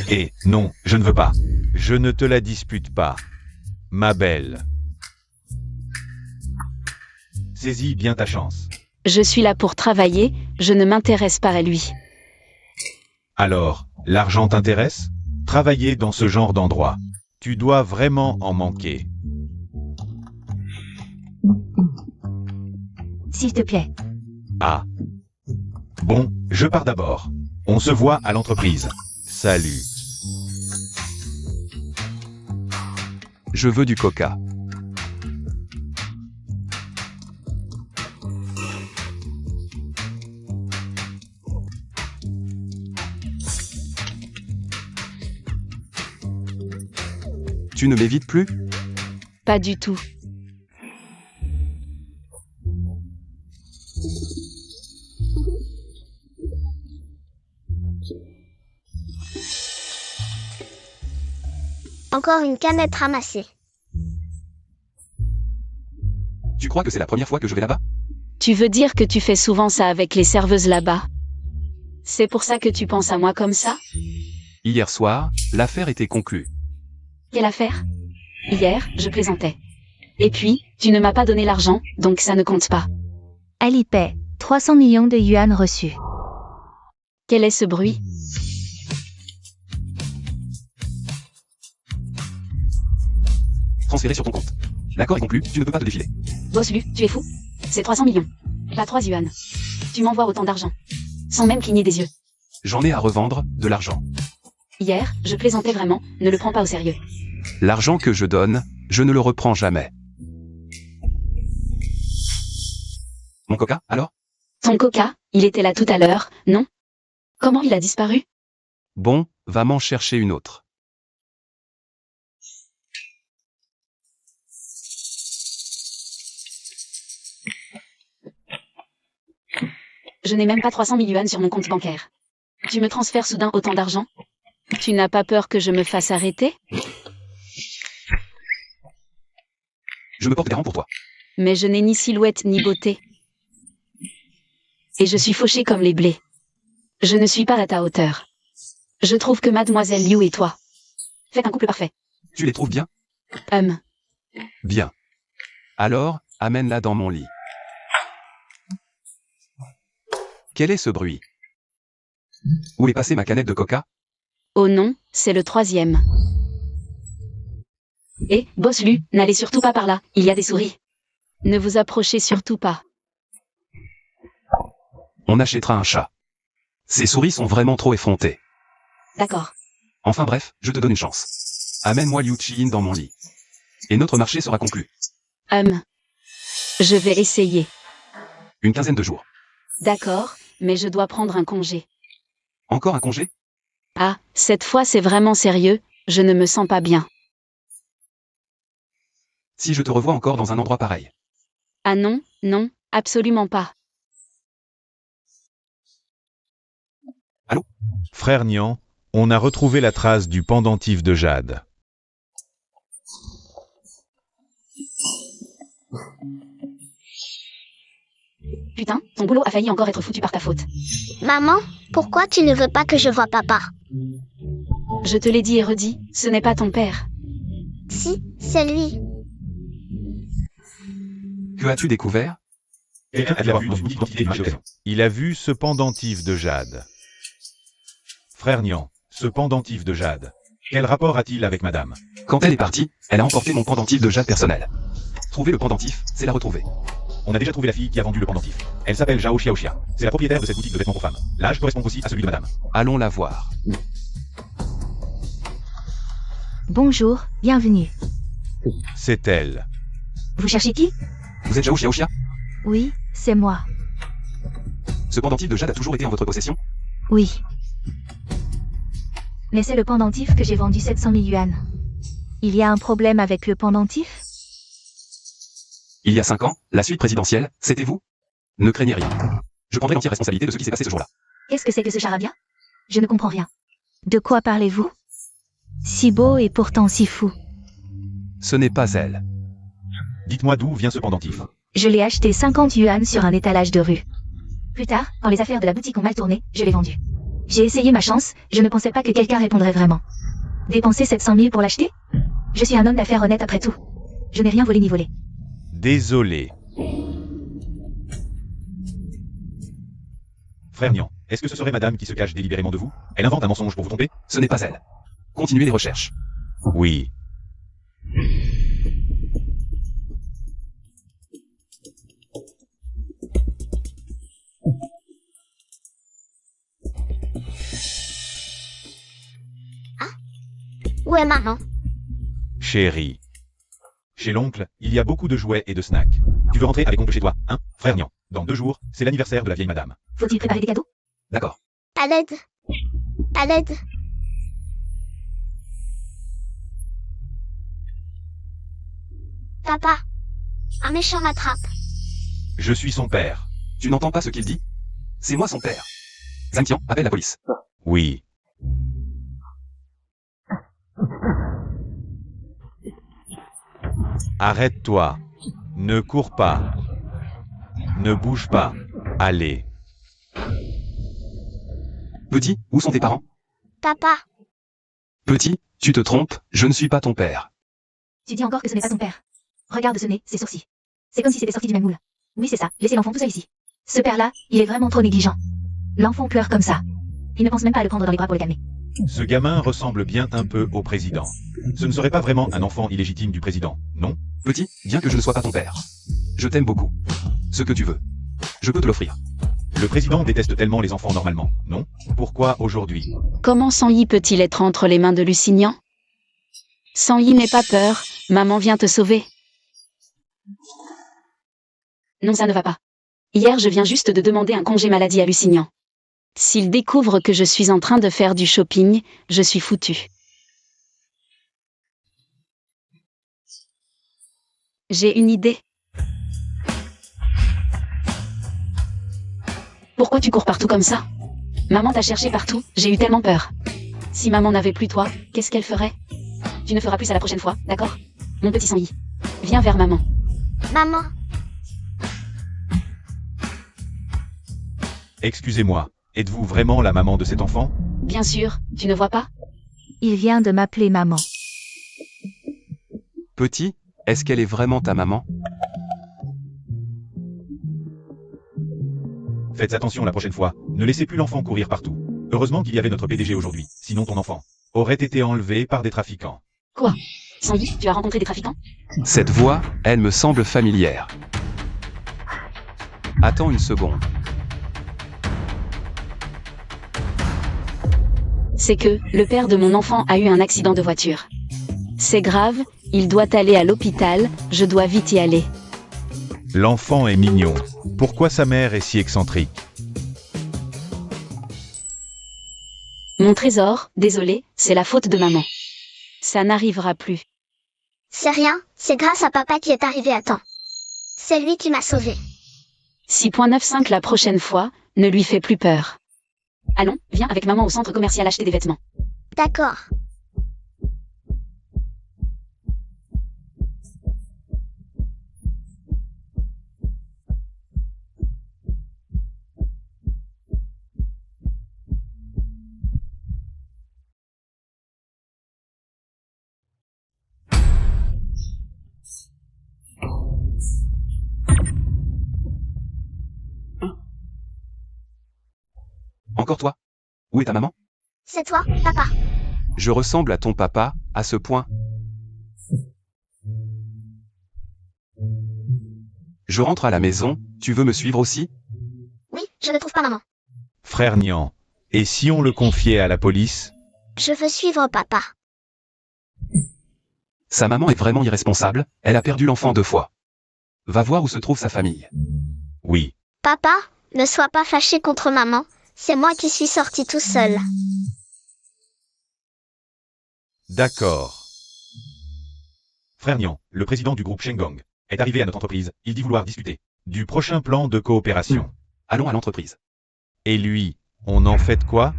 Et, non, je ne veux pas. Je ne te la dispute pas. Ma belle. Saisis bien ta chance. Je suis là pour travailler, je ne m'intéresse pas à lui. Alors, l'argent t'intéresse? Travailler dans ce genre d'endroit. Tu dois vraiment en manquer. S'il te plaît. Ah. Bon, je pars d'abord. On se voit à l'entreprise. Salut. Je veux du coca. Tu ne m'évites plus? Pas du tout. Encore une canette ramassée. Tu crois que c'est la première fois que je vais là-bas? Tu veux dire que tu fais souvent ça avec les serveuses là-bas? C'est pour ça que tu penses à moi comme ça? Hier soir, l'affaire était conclue. Quelle affaire? Hier, je plaisantais. Et puis, tu ne m'as pas donné l'argent, donc ça ne compte pas. Alipay, 300 millions de yuan reçus. Quel est ce bruit? Transféré sur ton compte. L'accord est conclu, tu ne peux pas te défiler. Boss Lu, tu es fou? C'est 300 millions. Pas 3 yuan. Tu m'envoies autant d'argent. Sans même cligner des yeux. J'en ai à revendre, de l'argent. Hier, je plaisantais vraiment, ne le prends pas au sérieux. L'argent que je donne, je ne le reprends jamais. Mon coca, alors? Ton coca, il était là tout à l'heure, non? Comment il a disparu? Bon, va m'en chercher une autre. Je n'ai même pas 300 000 yuan sur mon compte bancaire. Tu me transfères soudain autant d'argent? Tu n'as pas peur que je me fasse arrêter? Je me porte garant pour toi. Mais je n'ai ni silhouette ni beauté. Et je suis fauchée comme les blés. Je ne suis pas à ta hauteur. Je trouve que mademoiselle Liu et toi faites un couple parfait. Tu les trouves bien? Bien. Alors, amène-la dans mon lit. Quel est ce bruit? Où est passée ma canette de coca? Oh non, c'est le 3e. Et, boss Lu, n'allez surtout pas par là, il y a des souris. Ne vous approchez surtout pas. On achètera un chat. Ces souris sont vraiment trop effrontées. D'accord. Enfin bref, je te donne une chance. Amène-moi Liu Qiyin dans mon lit. Et notre marché sera conclu. Je vais essayer. Une quinzaine de jours. D'accord, mais je dois prendre un congé. Encore un congé? Ah, cette fois c'est vraiment sérieux, je ne me sens pas bien. Si je te revois encore dans un endroit pareil. Ah non, non, absolument pas. Allô? Frère Nian, on a retrouvé la trace du pendentif de Jade. Putain, ton boulot a failli encore être foutu par ta faute. Maman, pourquoi tu ne veux pas que je voie papa? Je te l'ai dit et redit, ce n'est pas ton père. Si, c'est lui. Que as-tu découvert? Quelqu'un a l'avoir vu dans une boutique d'identité du marché d'occasion. Il a vu ce pendentif de Jade. Frère Nian, ce pendentif de Jade. Quel rapport a-t-il avec madame? Quand elle est partie, elle a emporté mon pendentif de jade personnel. Trouver le pendentif, c'est la retrouver. On a déjà trouvé la fille qui a vendu le pendentif. Elle s'appelle Zhao Xiaoxia. C'est la propriétaire de cette boutique de vêtements pour femmes. L'âge correspond aussi à celui de madame. Allons la voir. Bonjour, bienvenue. C'est elle. Vous cherchez qui? Vous êtes Zhao Xiaoxia? Oui, c'est moi. Ce pendentif de jade a toujours été en votre possession? Oui. Mais c'est le pendentif que j'ai vendu 700 000 yuan. Il y a un problème avec le pendentif? Il y a 5 ans, la suite présidentielle, c'était vous? Ne craignez rien. Je prendrai l'entière responsabilité de ce qui s'est passé ce jour-là. Qu'est-ce que c'est que ce charabia? Je ne comprends rien. De quoi parlez-vous? Si beau et pourtant si fou. Ce n'est pas elle. Dites-moi d'où vient ce pendentif. Je l'ai acheté 50 yuan sur un étalage de rue. Plus tard, quand les affaires de la boutique ont mal tourné, je l'ai vendu. J'ai essayé ma chance, je ne pensais pas que quelqu'un répondrait vraiment. Dépenser 700 000 pour l'acheter? Je suis un homme d'affaires honnête après tout. Je n'ai rien volé ni volé. Désolé. Frère Nian, est-ce que ce serait madame qui se cache délibérément de vous? Elle invente un mensonge pour vous tromper? Ce n'est pas elle. Continuez les recherches. Oui. Où est maman? Chérie. Chez l'oncle, il y a beaucoup de jouets et de snacks. Tu veux rentrer avec oncle chez toi, hein, frère Nian? Dans 2 jours, c'est l'anniversaire de la vieille madame. Faut-il préparer des cadeaux? D'accord. À l'aide. À l'aide. Papa. Un méchant m'attrape. Je suis son père. Tu n'entends pas ce qu'il dit? C'est moi son père. Zhang Tian, appelle la police. Oui. Arrête-toi. Ne cours pas. Ne bouge pas. Allez. Petit, où sont tes parents? Papa, Petit, tu te trompes, je ne suis pas ton père. Tu dis encore que ce n'est pas ton père. Regarde ce nez, ses sourcils. C'est comme si c'était sorti du même moule. Oui, c'est ça, laissez l'enfant tout seul ici. Ce père-là, il est vraiment trop négligent. L'enfant pleure comme ça. Il ne pense même pas à le prendre dans les bras pour le calmer. Ce gamin ressemble bien un peu au président. Ce ne serait pas vraiment un enfant illégitime du président, non? Petit, bien que je ne sois pas ton père. Je t'aime beaucoup. Ce que tu veux. Je peux te l'offrir. Le président déteste tellement les enfants normalement, non? Pourquoi aujourd'hui? Comment Sang-Yi peut-il être entre les mains de Lusignan? Sang-Yi n'aie pas peur, maman vient te sauver. Non, ça ne va pas. Hier, je viens juste de demander un congé maladie à Lusignan. S'il découvre que je suis en train de faire du shopping, je suis foutu. J'ai une idée. Pourquoi tu cours partout comme ça? Maman t'a cherché partout, j'ai eu tellement peur. Si maman n'avait plus toi, qu'est-ce qu'elle ferait? Tu ne feras plus ça la prochaine fois, d'accord? Mon petit Sang-Yi. Viens vers maman. maman, Excusez-moi, êtes-vous vraiment la maman de cet enfant? Bien sûr, tu ne vois pas? Il vient de m'appeler maman. Petit, est-ce qu'elle est vraiment ta maman? Faites attention la prochaine fois, ne laissez plus l'enfant courir partout. Heureusement qu'il y avait notre PDG aujourd'hui, sinon ton enfant aurait été enlevé par des trafiquants. Quoi? Sang-Yi, tu as rencontré des trafiquants? Cette voix, elle me semble familière. Attends une seconde. C'est que, le père de mon enfant a eu un accident de voiture. C'est grave, il doit aller à l'hôpital, je dois vite y aller. L'enfant est mignon. Pourquoi sa mère est si excentrique? Mon trésor, désolé, c'est la faute de maman. Ça n'arrivera plus. c'est rien, c'est grâce à papa qui est arrivé à temps. C'est lui qui m'a sauvé. 6.95 la prochaine fois, ne lui fais plus peur. Allons, viens avec maman au centre commercial acheter des vêtements. D'accord. Encore toi? Où est ta maman? C'est toi, papa. Je ressemble à ton papa, à ce point. Je rentre à la maison, tu veux me suivre aussi? Oui, je ne trouve pas maman. Frère Nian. Et si on le confiait à la police? Je veux suivre papa. Sa maman est vraiment irresponsable, elle a perdu l'enfant 2 fois. Va voir où se trouve sa famille. Oui. Papa, ne sois pas fâché contre maman. C'est moi qui suis sorti tout seul. D'accord. Frère Nian, le président du groupe Shenggong, est arrivé à notre entreprise. Il dit vouloir discuter du prochain plan de coopération. Allons à l'entreprise. Et lui, on en fait quoi?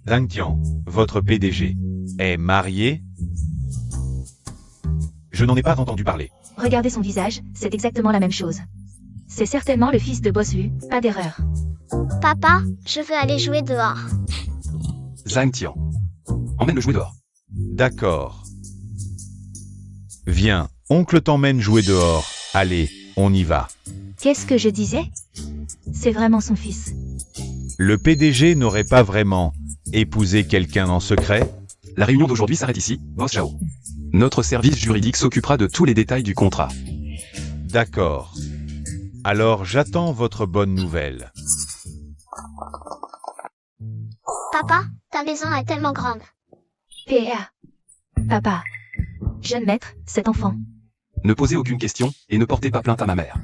Zhang Tian, votre PDG, est marié? Je n'en ai pas entendu parler. Regardez son visage, c'est exactement la même chose. C'est certainement le fils de Boss Vu, pas d'erreur. Papa, je veux aller jouer dehors. Zhang Tian. Emmène-le jouer dehors. D'accord. Viens, oncle t'emmène jouer dehors. Allez, on y va. Qu'est-ce que je disais? C'est vraiment son fils. Le PDG n'aurait pas vraiment épousé quelqu'un en secret? La réunion d'aujourd'hui s'arrête ici, Boss Zhao. Notre service juridique s'occupera de tous les détails du contrat. D'accord. Alors j'attends votre bonne nouvelle. Papa, ta maison est tellement grande. PA. Papa. Jeune maître, cet enfant. Ne posez aucune question, et ne portez pas plainte à ma mère.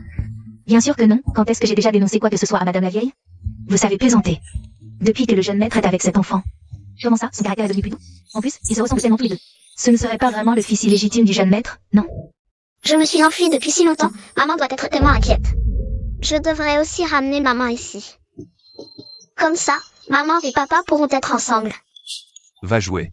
Bien sûr que non, quand est-ce que j'ai déjà dénoncé quoi que ce soit à Madame la Vieille? Vous savez plaisanter. Depuis que le jeune maître est avec cet enfant. Comment ça, son caractère est devenu plus doux? En plus, ils se ressemblent tellement tous les deux. Ce ne serait pas vraiment le fils illégitime du jeune maître, non? Je me suis enfuie depuis si longtemps. Maman doit être tellement inquiète. Je devrais aussi ramener maman ici. Comme ça, maman et papa pourront être ensemble. Va jouer.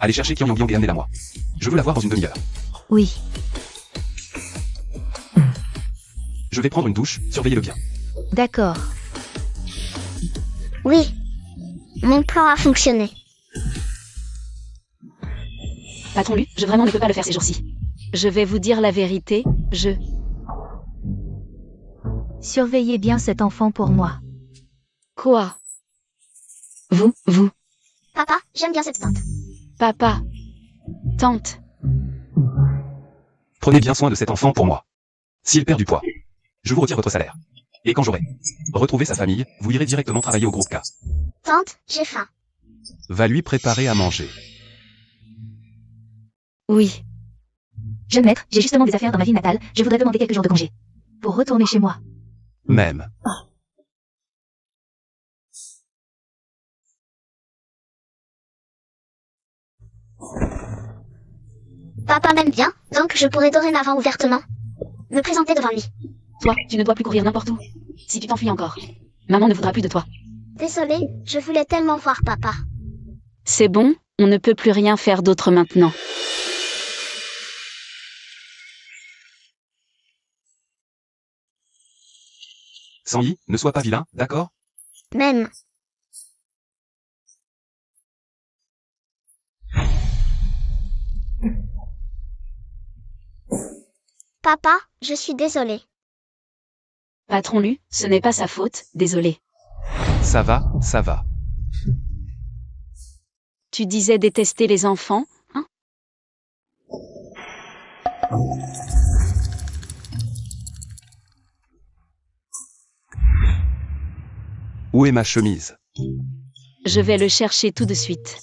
Allez chercher Qian Yang et amenez-la moi. Je veux la voir dans une demi-heure. Oui. Je vais prendre une douche, surveillez-le bien. D'accord. Oui. Mon plan a fonctionné. Patron Lu, je vraiment ne peux pas le faire ces jours-ci. Je vais vous dire la vérité, Surveillez bien cet enfant pour moi. Quoi? Vous, Papa, j'aime bien cette tante. papa, tante, Prenez bien soin de cet enfant pour moi. S'il perd du poids, je vous retire votre salaire. Et quand j'aurai retrouvé sa famille, vous irez directement travailler au groupe K. Tante, j'ai faim. Va lui préparer à manger. oui. Jeune maître, j'ai justement des affaires dans ma ville natale, je voudrais demander quelques jours de congé. Pour retourner chez moi. Même. Papa m'aime bien, donc je pourrai dorénavant ouvertement me présenter devant lui. Toi, tu ne dois plus courir n'importe où. Si tu t'enfuis encore, maman ne voudra plus de toi. Désolée, je voulais tellement voir papa. C'est bon, on ne peut plus rien faire d'autre maintenant. Sanyi, ne sois pas vilain, d'accord? Même. Papa, je suis désolée. Patron Lu, ce n'est pas sa faute, désolé. Ça va, ça va. Tu disais détester les enfants, hein? Où est ma chemise? Je vais le chercher tout de suite.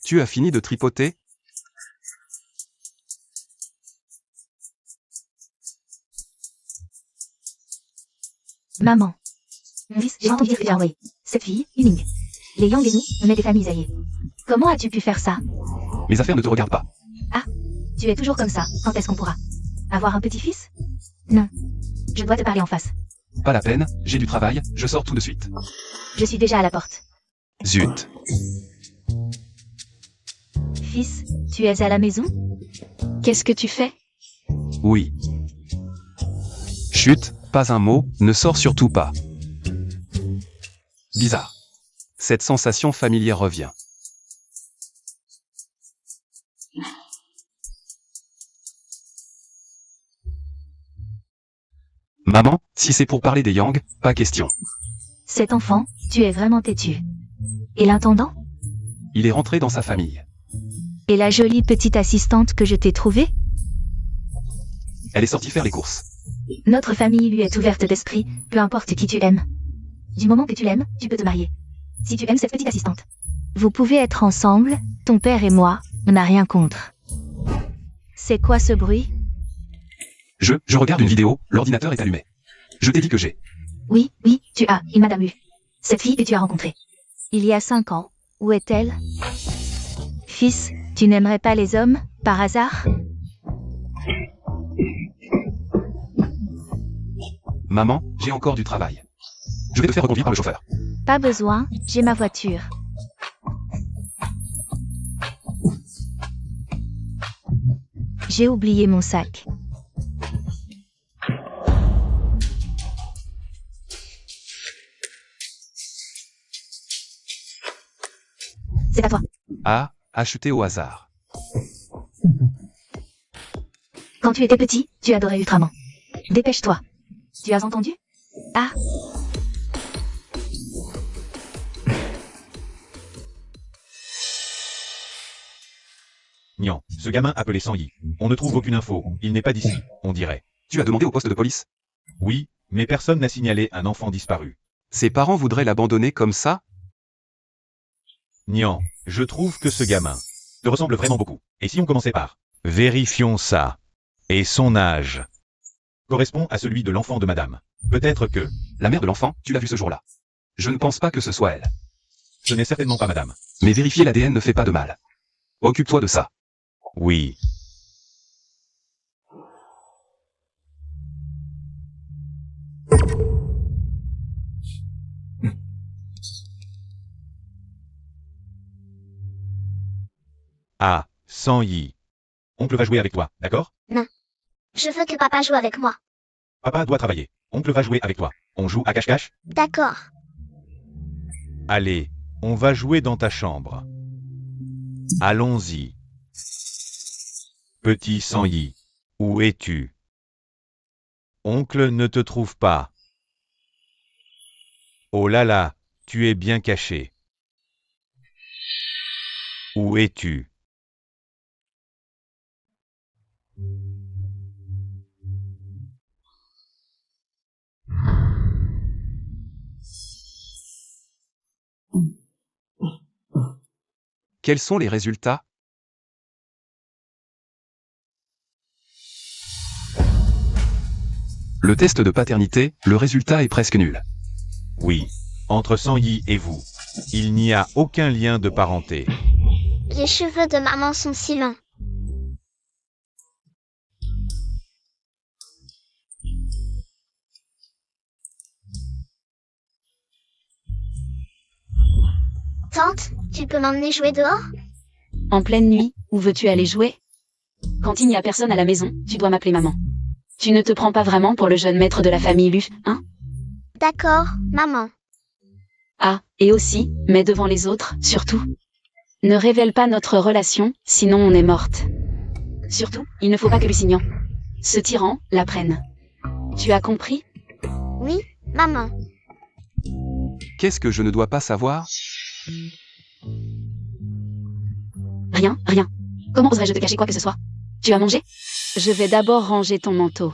Tu as fini de tripoter? Maman. Mon fils, j'ai entendu dire que tu as envoyé cette fille, Yuning. Les Yang et nous, on est des familles alliées. Comment as-tu pu faire ça? Mes affaires ne te regardent pas. Tu es toujours comme ça. Quand est-ce qu'on pourra avoir un petit-fils? Non. Je dois te parler en face. Pas la peine, j'ai du travail, je sors tout de suite. Je suis déjà à la porte. Zut. Fils, tu es à la maison? Qu'est-ce que tu fais? Oui. Chut, pas un mot, ne sors surtout pas. Bizarre. Cette sensation familière revient. Maman, si c'est pour parler des Yang, pas question. Cet enfant, tu es vraiment têtu. Et l'intendant? Il est rentré dans sa famille. Et la jolie petite assistante que je t'ai trouvée? Elle est sortie faire les courses. Notre famille lui est ouverte d'esprit, peu importe qui tu aimes. Du moment que tu l'aimes, tu peux te marier. Si tu aimes cette petite assistante. Vous pouvez être ensemble, ton père et moi, on n'a rien contre. C'est quoi ce bruit? Je regarde une vidéo, l'ordinateur est allumé. Je t'ai dit que j'ai. Oui, tu as, une madame Hu. Cette fille que tu as rencontrée. Il y a 5 ans. Où est-elle? Fils, tu n'aimerais pas les hommes, par hasard? Maman, j'ai encore du travail. Je vais te faire reconduire par le chauffeur. Pas besoin, j'ai ma voiture. J'ai oublié mon sac. C'est à toi. Ah, acheté au hasard. Quand tu étais petit, tu adorais Ultraman. Dépêche-toi. Tu as entendu? Ah. Nian, ce gamin appelé Sanyi. On ne trouve aucune info, il n'est pas d'ici, on dirait. Tu as demandé au poste de police? Oui, mais personne n'a signalé un enfant disparu. Ses parents voudraient l'abandonner comme ça? Nian, je trouve que ce gamin te ressemble vraiment beaucoup. Et si on commençait par vérifions ça. Et son âge correspond à celui de l'enfant de madame. Peut-être que La mère de l'enfant, tu l'as vue ce jour-là. Je ne pense pas que ce soit elle. Ce n'est certainement pas madame. Mais vérifier l'ADN ne fait pas de mal. Occupe-toi de ça. Oui. Ah, Sang Yi. Oncle va jouer avec toi, d'accord? Je veux que papa joue avec moi. Papa doit travailler. Oncle va jouer avec toi. On joue à cache-cache? D'accord. Allez, on va jouer dans ta chambre. Allons-y. Petit Sang Yi, où es-tu? Oncle ne te trouve pas. Oh là là, tu es bien caché. Où es-tu? Quels sont les résultats? Le test de paternité, le résultat est presque nul. Oui. Entre Sang Yi et vous, il n'y a aucun lien de parenté. Les cheveux de maman sont si longs. Tante, tu peux m'emmener jouer dehors? En pleine nuit, où veux-tu aller jouer? Quand il n'y a personne à la maison, tu dois m'appeler maman. Tu ne te prends pas vraiment pour le jeune maître de la famille Lu, hein? D'accord, maman. Ah, et aussi, mais devant les autres, surtout. Ne révèle pas notre relation, sinon on est morte. Surtout, il ne faut pas que Lusignan, ce tyran, l'apprenne. Tu as compris? Oui, maman. Qu'est-ce que je ne dois pas savoir? Rien, rien. Comment oserais-je te cacher quoi que ce soit? Tu as mangé? Je vais d'abord ranger ton manteau.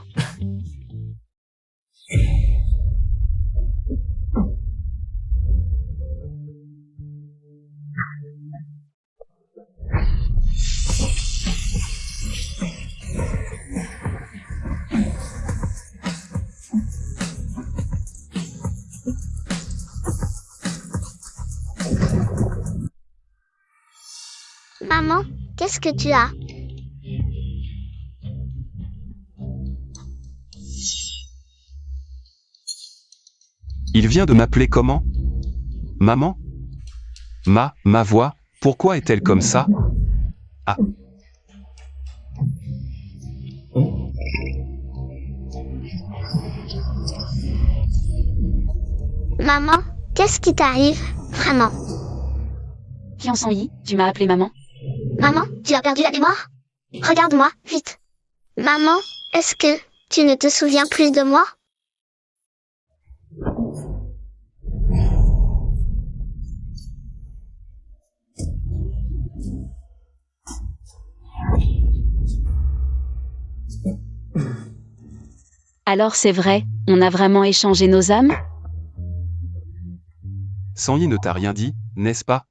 Maman, qu'est-ce que tu as? Il vient de m'appeler comment? Maman? Ma voix, pourquoi est-elle comme ça? Ah. Maman, qu'est-ce qui t'arrive? Vraiment? Kian Sang-yi, tu m'as appelé maman? Maman, tu as perdu la mémoire? Regarde-moi, vite. Maman, est-ce que tu ne te souviens plus de moi? Alors c'est vrai, on a vraiment échangé nos âmes? Sang-yi ne t'a rien dit, n'est-ce pas?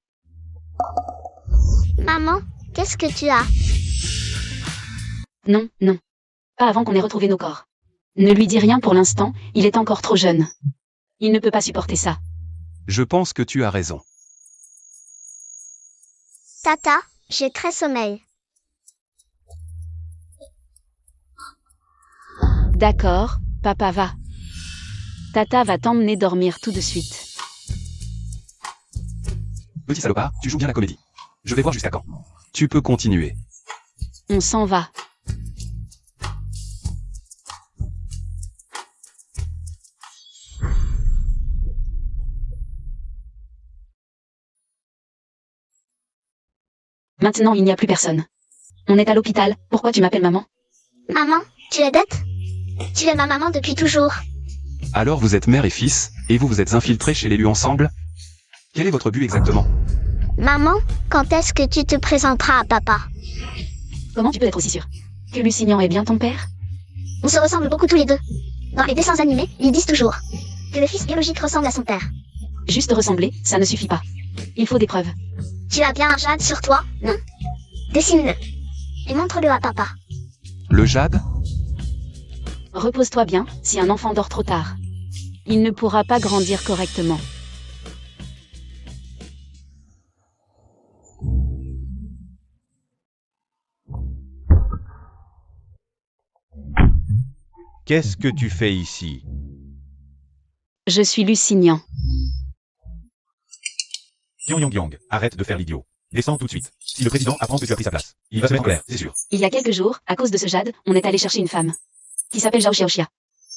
Maman, qu'est-ce que tu as? Non, non. Pas avant qu'on ait retrouvé nos corps. Ne lui dis rien pour l'instant, il est encore trop jeune. Il ne peut pas supporter ça. Je pense que tu as raison. Tata, j'ai très sommeil. D'accord, papa va. Tata va t'emmener dormir tout de suite. Petit salopard, tu joues bien la comédie. Je vais voir jusqu'à quand. Tu peux continuer. On s'en va. Maintenant, il n'y a plus personne. On est à l'hôpital, pourquoi tu m'appelles maman? Maman, tu es bête? Tu es ma maman depuis toujours. Alors vous êtes mère et fils, et vous vous êtes infiltrés chez l'élu ensemble? Quel est votre but exactement? Maman, quand est-ce que tu te présenteras à papa? Comment tu peux être aussi sûr que Lusignan est bien ton père? On se ressemble beaucoup tous les deux. Dans les dessins animés, ils disent toujours que le fils biologique ressemble à son père. Juste ressembler, ça ne suffit pas. Il faut des preuves. Tu as bien un jade sur toi, non? Dessine-le. Et montre-le à papa. Le jade? Repose-toi bien, si un enfant dort trop tard. Il ne pourra pas grandir correctement. Qu'est-ce que tu fais ici? Je suis Lusignan. Pyongyang, arrête de faire l'idiot. Descends tout de suite. Si le président apprend que tu as pris sa place, il va se mettre en colère, c'est sûr. Il y a quelques jours, à cause de ce Jade, on est allé chercher une femme. Qui s'appelle Zhao Xiaoxia.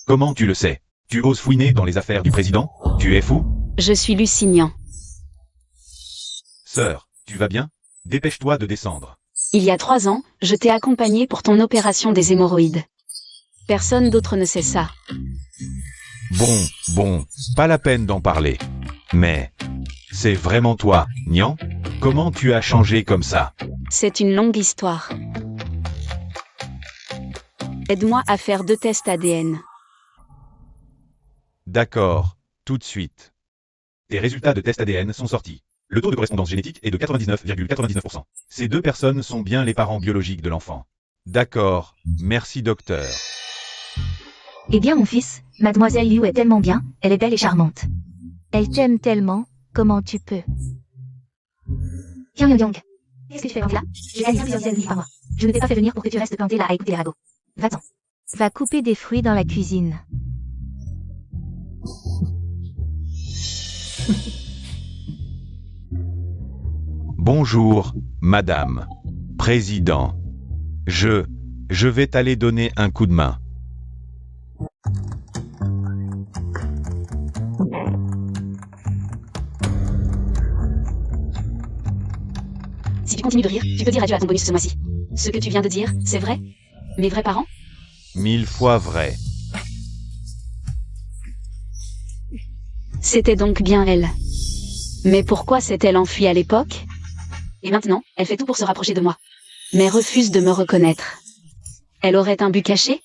Comment tu le sais? Tu oses fouiner dans les affaires du président? Tu es fou? Je suis Lusignan. Sœur, tu vas bien? Dépêche-toi de descendre. Il y a 3 ans, je t'ai accompagné pour ton opération des hémorroïdes. Personne d'autre ne sait ça. Bon, pas la peine d'en parler. Mais, c'est vraiment toi, Nian? Comment tu as changé comme ça? C'est une longue histoire. Aide-moi à faire 2 tests ADN. D'accord, tout de suite. Tes résultats de test ADN sont sortis. Le taux de correspondance génétique est de 99,99%. Ces 2 personnes sont bien les parents biologiques de l'enfant. D'accord, merci docteur. Eh bien mon fils, mademoiselle Liu est tellement bien, elle est belle et charmante. Elle t'aime tellement, comment tu peux? Pyongyang, qu'est-ce que tu fais planter là? Je gagne bien plusieurs dizaines de livres par mois. Je ne t'ai pas fait venir pour que tu restes planté là à écouter les ragots. Va-t'en. Va couper des fruits dans la cuisine. Bonjour, madame. Président. Je vais t'aller donner un coup de main. Si tu continues de rire, tu peux dire adieu à ton bonus ce mois-ci. Ce que tu viens de dire, c'est vrai? Mes vrais parents? 1000 fois vrai. C'était donc bien elle. Mais pourquoi s'est-elle enfuie à l'époque? Et maintenant, elle fait tout pour se rapprocher de moi. Mais refuse de me reconnaître. Elle aurait un but caché?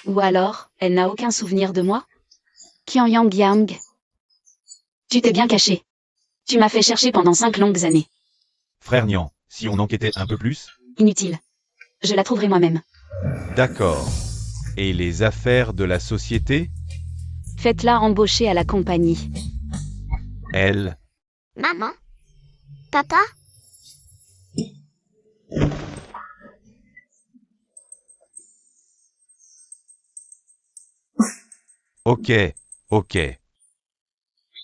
Ou alors, elle n'a aucun souvenir de moi? Pyongyang. Tu t'es bien caché. Tu m'as fait chercher pendant 5 longues années. Frère Nian, si on enquêtait un peu plus? Inutile. Je la trouverai moi-même. D'accord. Et les affaires de la société? Faites-la embaucher à la compagnie. Elle? Maman? Papa? Ok.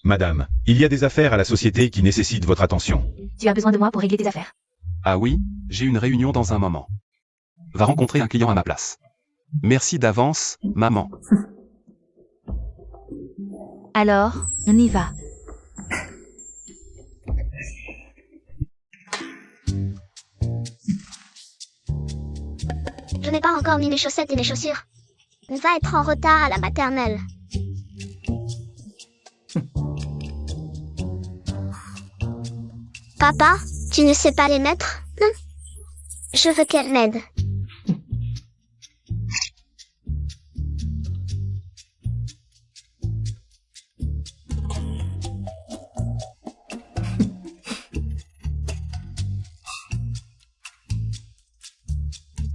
Madame, il y a des affaires à la société qui nécessitent votre attention. Tu as besoin de moi pour régler tes affaires. Ah oui, j'ai une réunion dans un moment. Va rencontrer un client à ma place. Merci d'avance, maman. Alors, on y va. Je n'ai pas encore mis les chaussettes et les chaussures. On va être en retard à la maternelle. Papa, tu ne sais pas les mettre? Non. Je veux qu'elle m'aide.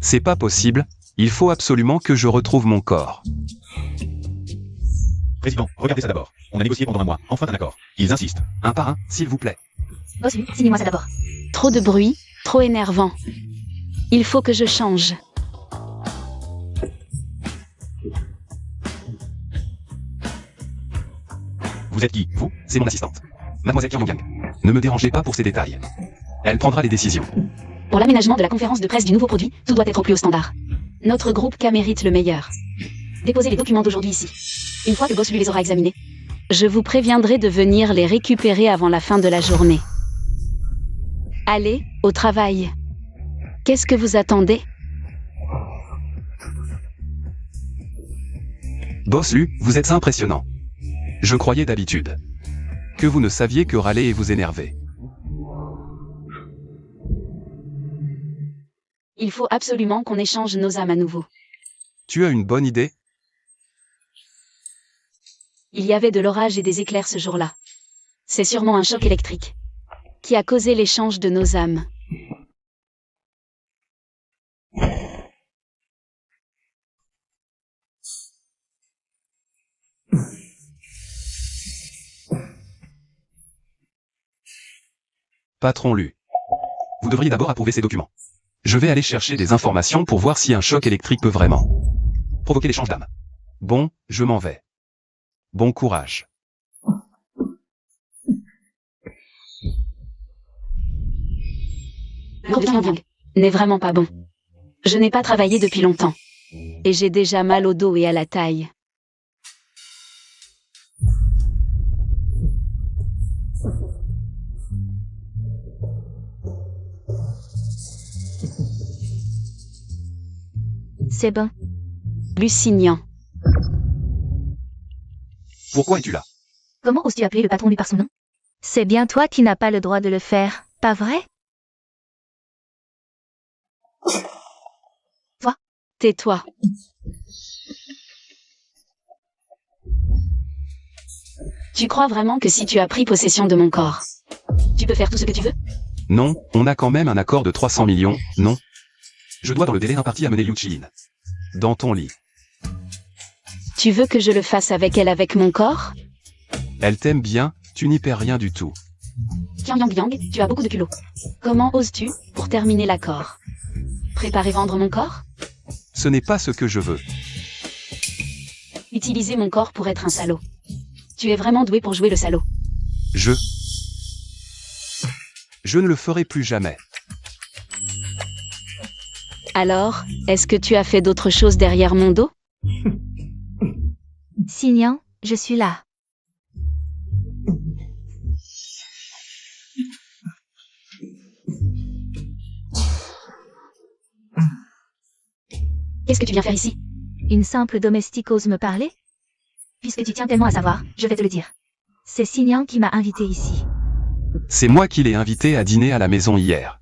C'est pas possible, il faut absolument que je retrouve mon corps. Président, regardez ça d'abord. On a négocié pendant un mois, enfin un accord. Ils insistent. Un par un, s'il vous plaît. Bossu, signez-moi ça d'abord. Trop de bruit, trop énervant. Il faut que je change. Vous êtes qui, vous? C'est mon assistante. Mademoiselle Pyongyang. Ne me dérangez pas pour ces détails. Elle prendra les décisions. Pour l'aménagement de la conférence de presse du nouveau produit, tout doit être au plus haut standard. Notre groupe K mérite le meilleur. Déposez les documents d'aujourd'hui ici. Une fois que Boss lui les aura examinés, je vous préviendrai de venir les récupérer avant la fin de la journée. Allez, au travail. Qu'est-ce que vous attendez? Boss Lu, vous êtes impressionnant. Je croyais d'habitude que vous ne saviez que râler et vous énerver. Il faut absolument qu'on échange nos âmes à nouveau. Tu as une bonne idée? Il y avait de l'orage et des éclairs ce jour-là. C'est sûrement un choc électrique qui a causé l'échange de nos âmes. Patron Lu. Vous devriez d'abord approuver ces documents. Je vais aller chercher des informations pour voir si un choc électrique peut vraiment provoquer l'échange d'âmes. Bon, je m'en vais. Bon courage. Le groupe de Pyongyang n'est vraiment pas bon. Je n'ai pas travaillé depuis longtemps. Et j'ai déjà mal au dos et à la taille. C'est bon. Lucignant. Pourquoi es-tu là? Comment oses-tu appeler le patron lui par son nom? C'est bien toi qui n'as pas le droit de le faire, pas vrai? Tais-toi. Tu crois vraiment que si tu as pris possession de mon corps, tu peux faire tout ce que tu veux? Non, on a quand même un accord de 300 millions, non? Je dois dans le délai imparti amener Liu Qiyin. Dans ton lit. Tu veux que je le fasse avec elle avec mon corps? Elle t'aime bien, tu n'y perds rien du tout. Pyongyang, tu as beaucoup de culot. Comment oses-tu, pour terminer l'accord, préparer vendre mon corps? Ce n'est pas ce que je veux. Utiliser mon corps pour être un salaud. Tu es vraiment doué pour jouer le salaud. Je ne le ferai plus jamais. Alors, est-ce que tu as fait d'autres choses derrière mon dos? Signan, je suis là. Qu'est-ce que tu viens faire ici? Une simple domestique ose me parler? Puisque tu tiens tellement à savoir, je vais te le dire. C'est Signan qui m'a invité ici. C'est moi qui l'ai invitée à dîner à la maison hier.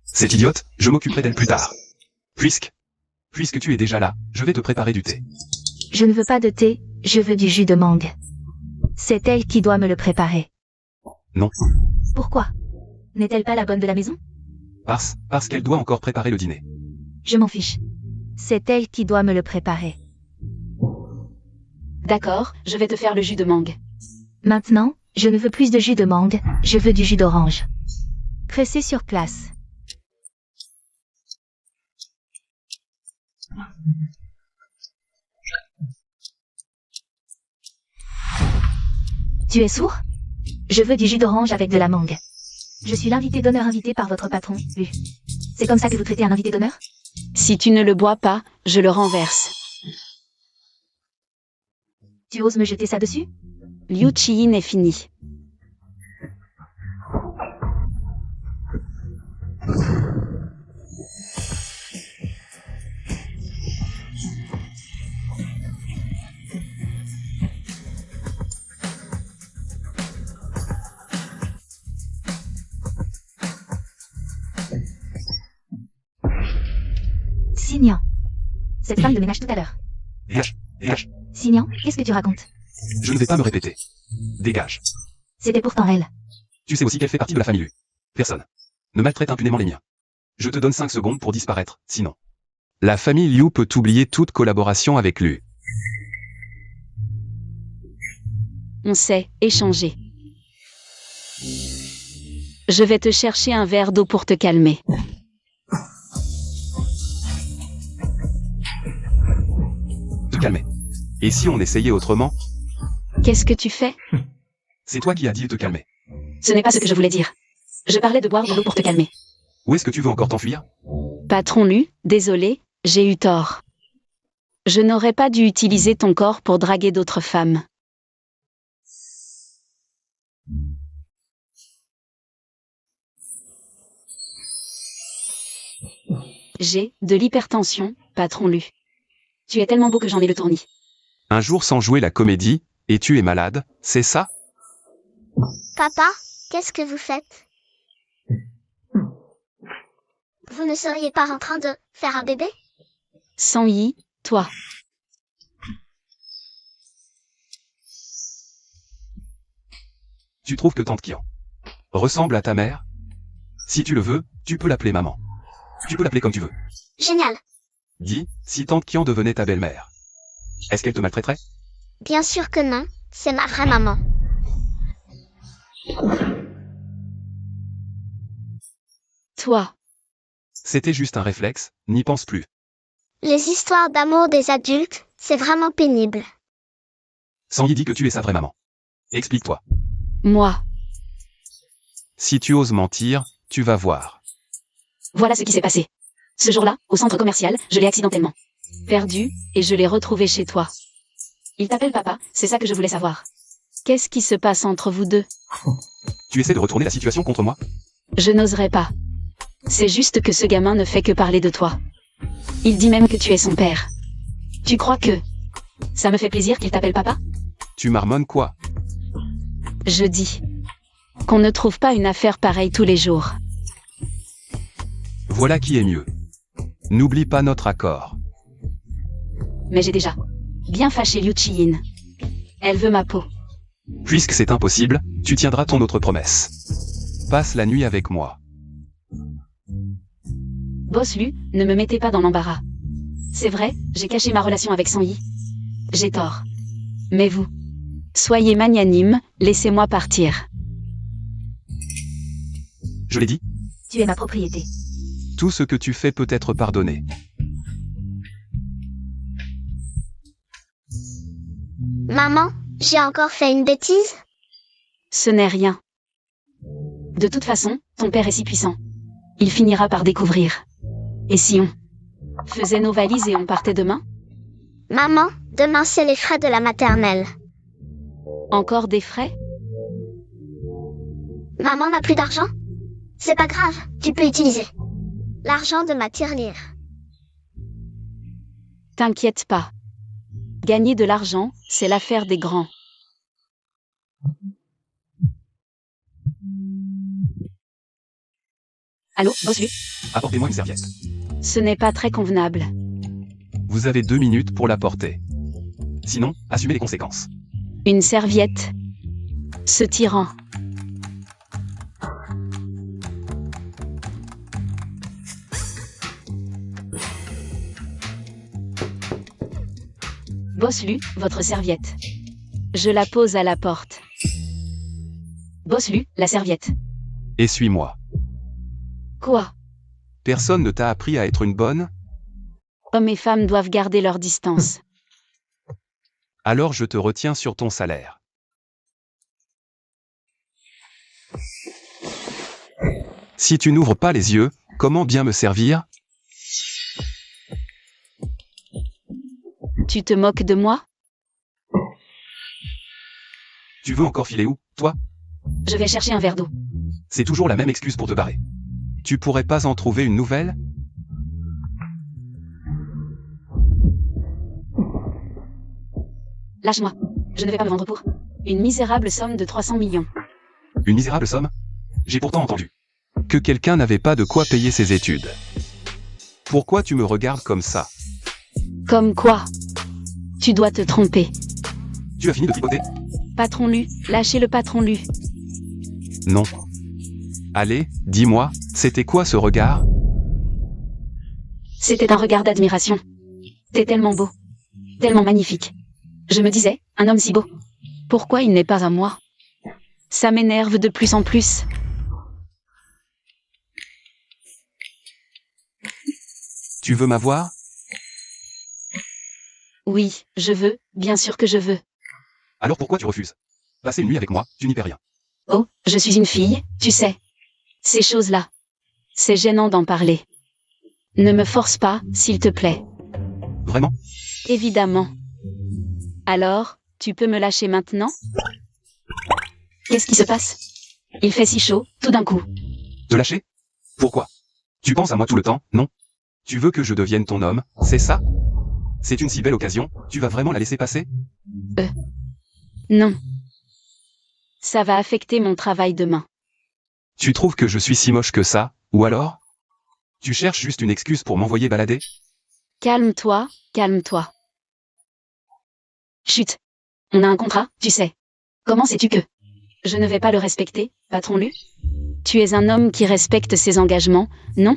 Cette idiote, je m'occuperai d'elle plus tard. Puisque tu es déjà là, je vais te préparer du thé. Je ne veux pas de thé, je veux du jus de mangue. C'est elle qui doit me le préparer. Non. Pourquoi? N'est-elle pas la bonne de la maison? Parce qu'elle doit encore préparer le dîner. Je m'en fiche. C'est elle qui doit me le préparer. D'accord, je vais te faire le jus de mangue. Maintenant, je ne veux plus de jus de mangue, je veux du jus d'orange. Pressé sur place. Tu es sourd? Je veux du jus d'orange avec de la mangue. Je suis l'invité d'honneur invité par votre patron, Lu. C'est comme ça que vous traitez un invité d'honneur? Si tu ne le bois pas, je le renverse. Tu oses me jeter ça dessus? Liu Qiyin est fini. Signan. Cette femme de ménage tout à l'heure. Dégage. Signan, qu'est-ce que tu racontes? Je ne vais pas me répéter. Dégage. C'était pourtant elle. Tu sais aussi qu'elle fait partie de la famille Lu. Personne ne maltraite impunément les miens. Je te donne 5 secondes pour disparaître, sinon. La famille Liu peut oublier toute collaboration avec Lu. On sait échanger. Je vais te chercher un verre d'eau pour te calmer. Te calmer. Et si on essayait autrement? Qu'est-ce que tu fais? C'est toi qui as dit de te calmer. Ce n'est pas ce que je voulais dire. Je parlais de boire de l'eau pour te calmer. Où est-ce que tu veux encore t'enfuir? Patron Lu, désolé, j'ai eu tort. Je n'aurais pas dû utiliser ton corps pour draguer d'autres femmes. J'ai de l'hypertension, patron Lu. Tu es tellement beau que j'en ai le tournis. Un jour sans jouer la comédie, et tu es malade, c'est ça? Papa, qu'est-ce que vous faites? Vous ne seriez pas en train de faire un bébé? Sang-Yi, toi. Tu trouves que Tante Qian ressemble à ta mère? Si tu le veux, tu peux l'appeler maman. Tu peux l'appeler comme tu veux. Génial. Dis, si Tante Qian devenait ta belle-mère, est-ce qu'elle te maltraiterait? Bien sûr que non, c'est ma vraie maman. Toi. C'était juste un réflexe, n'y pense plus. Les histoires d'amour des adultes, C'est vraiment pénible. Sanyi dit que tu es sa vraie maman. Explique-toi. Moi, Si tu oses mentir, tu vas voir. voilà ce qui s'est passé. Ce jour-là, au centre commercial, je l'ai accidentellement perdu, et je l'ai retrouvé chez toi. Il t'appelle papa, c'est ça que je voulais savoir. Qu'est-ce qui se passe entre vous deux? Tu essaies de retourner la situation contre moi? Je n'oserais pas. C'est juste que ce gamin ne fait que parler de toi. Il dit même que tu es son père. Tu crois que ça me fait plaisir qu'il t'appelle papa? Tu marmonnes quoi? Je dis qu'on ne trouve pas une affaire pareille tous les jours. Voilà qui est mieux. N'oublie pas notre accord. Mais j'ai déjà bien fâché Liu Qiyin. Elle veut ma peau. Puisque c'est impossible, tu tiendras ton autre promesse. Passe la nuit avec moi. Boss Lu, ne me mettez pas dans l'embarras. C'est vrai, j'ai caché ma relation avec Sanyi. J'ai tort. Mais vous, soyez magnanime, laissez-moi partir. Je l'ai dit, Tu es ma propriété. tout ce que tu fais peut être pardonné. Maman, j'ai encore fait une bêtise? Ce n'est rien. De toute façon, ton père est si puissant. Il finira par découvrir. Et si on faisait nos valises et on partait demain? Maman, demain c'est les frais de la maternelle. Encore des frais? Maman n'a plus d'argent? C'est pas grave, tu peux utiliser l'argent de ma tirelire. T'inquiète pas. Gagner de l'argent, c'est l'affaire des grands. Allô, boss Lu? Apportez-moi une serviette. Ce n'est pas très convenable. Vous avez 2 minutes pour la porter. Sinon, assumez les conséquences. Une serviette. Ce tyran. Boss Lu, votre serviette. Je la pose à la porte. Boss Lu, la serviette. Essuie-moi. Quoi? Personne ne t'a appris à être une bonne? Hommes et femmes doivent garder leur distance. Alors je te retiens sur ton salaire. Si tu n'ouvres pas les yeux, comment bien me servir? Tu te moques de moi? Tu veux encore filer où, toi? Je vais chercher un verre d'eau. C'est toujours la même excuse pour te barrer. Tu pourrais pas en trouver une nouvelle? Lâche-moi. Je ne vais pas me vendre pour une misérable somme de 300 millions. Une misérable somme? J'ai pourtant entendu que quelqu'un n'avait pas de quoi payer ses études. Pourquoi tu me regardes comme ça? Comme quoi? Tu dois te tromper. Tu as fini de tripoter? Patron Lu, lâchez le patron Lu. Non. Allez, dis-moi, c'était quoi ce regard? C'était un regard d'admiration. T'es tellement beau. Tellement magnifique. Je me disais, un homme si beau. Pourquoi il n'est pas à moi? Ça m'énerve de plus en plus. Tu veux m'avoir? Oui, je veux, bien sûr que je veux. Alors pourquoi tu refuses? Passer une nuit avec moi, tu n'y perds rien. Oh, je suis une fille, tu sais. Ces choses-là. C'est gênant d'en parler. Ne me force pas, s'il te plaît. Vraiment? Évidemment. Alors, tu peux me lâcher maintenant? Qu'est-ce qui se passe? Il fait si chaud, tout d'un coup. Te lâcher? Pourquoi? Tu penses à moi tout le temps, non? Tu veux que je devienne ton homme, c'est ça? C'est une si belle occasion, tu vas vraiment la laisser passer? Non. Ça va affecter mon travail demain. Tu trouves que je suis si moche que ça, ou alors? Tu cherches juste une excuse pour m'envoyer balader? Calme-toi, calme-toi. Chut. On a un contrat, tu sais. Comment sais-tu que je ne vais pas le respecter, patron Lu? Tu es un homme qui respecte ses engagements, non?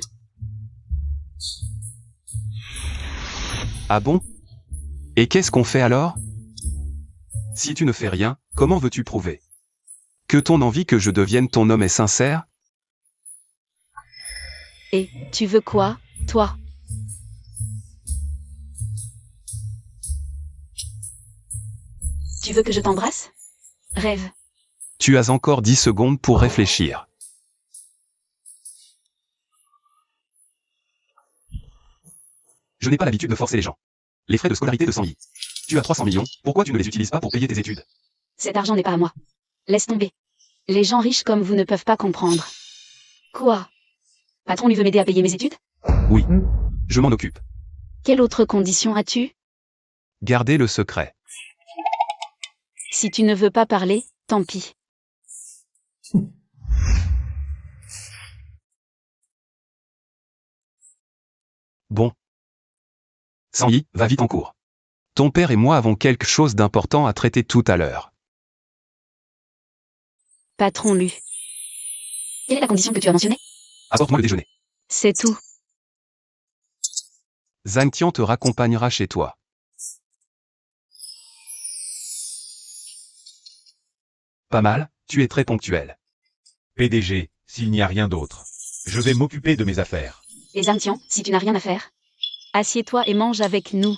Ah bon? Et qu'est-ce qu'on fait alors? Si tu ne fais rien, comment veux-tu prouver que ton envie que je devienne ton homme est sincère? Et, tu veux quoi, toi? Tu veux que je t'embrasse? Rêve. Tu as encore 10 secondes pour réfléchir. Je n'ai pas l'habitude de forcer les gens. Les frais de scolarité de 100 000. Tu as 300 millions, pourquoi tu ne les utilises pas pour payer tes études? Cet argent n'est pas à moi. Laisse tomber. Les gens riches comme vous ne peuvent pas comprendre. Quoi? Patron lui veut m'aider à payer mes études? Oui. Je m'en occupe. Quelle autre condition as-tu? Gardez le secret. Si tu ne veux pas parler, tant pis. Bon. Sanyi, va vite en cours. Ton père et moi avons quelque chose d'important à traiter tout à l'heure. Patron lu. Quelle est la condition que tu as mentionnée? Apporte-moi le déjeuner. C'est tout. Zhang Tian te raccompagnera chez toi. Pas mal, tu es très ponctuel. PDG, s'il n'y a rien d'autre, je vais m'occuper de mes affaires. Et Zhang Tian, si tu n'as rien à faire, assieds-toi et mange avec nous.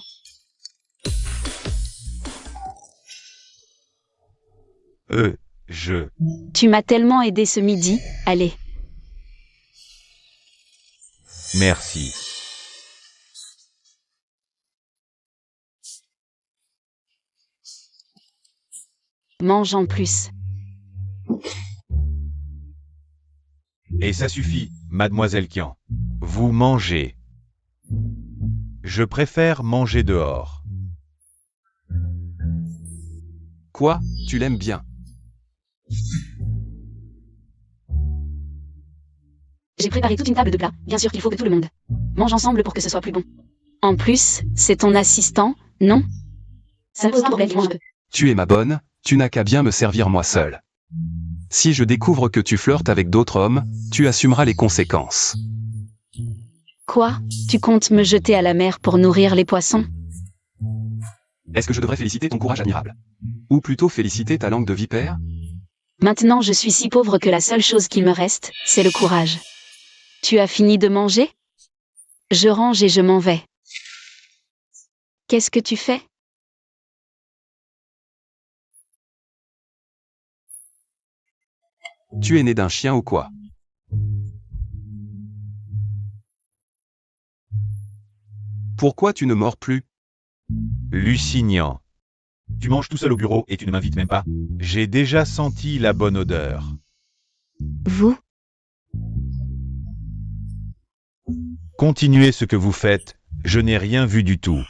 Tu m'as tellement aidé ce midi, allez. Merci. Mange en plus. Et ça suffit, mademoiselle Qian. Vous mangez. Je préfère manger dehors. Quoi, tu l'aimes bien? J'ai préparé toute une table de plats, bien sûr qu'il faut que tout le monde mange ensemble pour que ce soit plus bon. En plus, c'est ton assistant, non? Ça me pose un problème, dis-moi un peu. Tu es ma bonne, tu n'as qu'à bien me servir moi seul. Si je découvre que tu flirtes avec d'autres hommes, tu assumeras les conséquences. Quoi? Tu comptes me jeter à la mer pour nourrir les poissons? Est-ce que je devrais féliciter ton courage admirable? Ou plutôt féliciter ta langue de vipère? Maintenant je suis si pauvre que la seule chose qui me reste, c'est le courage. Tu as fini de manger? Je range et je m'en vais. Qu'est-ce que tu fais? Tu es né d'un chien ou quoi? Pourquoi tu ne mords plus? Lusignan. Tu manges tout seul au bureau et tu ne m'invites même pas. J'ai déjà senti la bonne odeur. Vous? Continuez ce que vous faites, je n'ai rien vu du tout.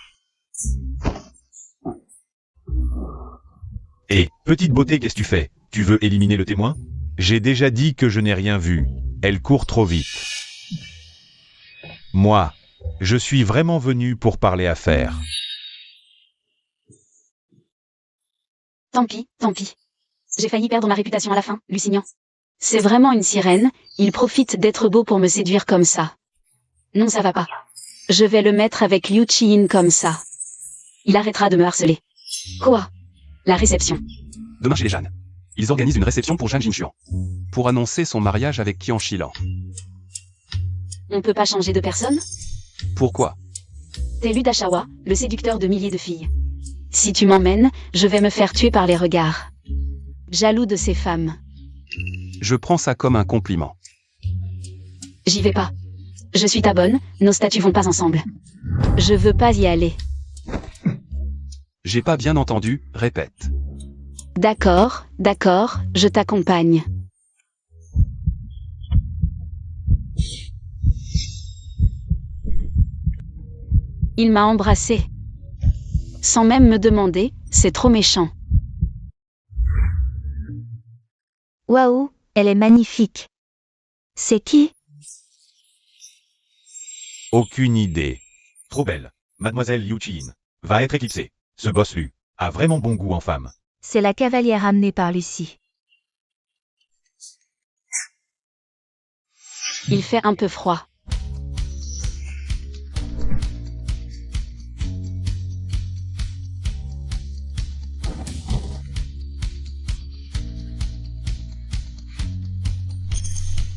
Et, petite beauté, qu'est-ce que tu fais? Tu veux éliminer le témoin? J'ai déjà dit que je n'ai rien vu. Elle court trop vite. Moi, je suis vraiment venu pour parler affaires. Tant pis, tant pis. J'ai failli perdre ma réputation à la fin, Lusignan. C'est vraiment une sirène, il profite d'être beau pour me séduire comme ça. Non, ça va pas. Je vais le mettre avec Liu Qiyin comme ça. Il arrêtera de me harceler. Quoi? La réception. Demain chez les Jeanne. Ils organisent une réception pour Zhang Jinchuan. Pour annoncer son mariage avec Qian Shilan. On peut pas changer de personne? Pourquoi? T'es Lu Dashawa, le séducteur de milliers de filles. Si tu m'emmènes, je vais me faire tuer par les regards. Jaloux de ces femmes. Je prends ça comme un compliment. J'y vais pas. Je suis ta bonne, nos statuts vont pas ensemble. Je veux pas y aller. J'ai pas bien entendu, répète. D'accord, d'accord, je t'accompagne. Il m'a embrassée. Sans même me demander, c'est trop méchant. Waouh, elle est magnifique. C'est qui? Aucune idée. Trop belle. Mademoiselle Liu Qiyin va être éclipsée. Ce boss Lu a vraiment bon goût en femme. C'est la cavalière amenée par Lucie. Il fait un peu froid.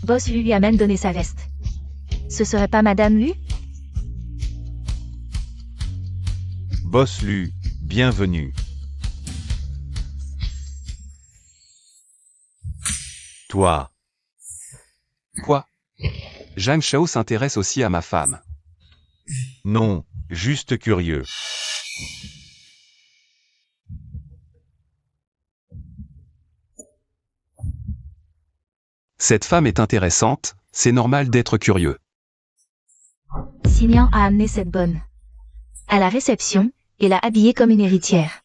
Boss Lu lui a même donné sa veste. Ce serait pas Madame Lu? Boss Lu, bienvenue. Toi. Quoi? Zhang Shao s'intéresse aussi à ma femme. Non, juste curieux. Cette femme est intéressante, c'est normal d'être curieux. Xinian a amené cette bonne à la réception et l'a habillée comme une héritière.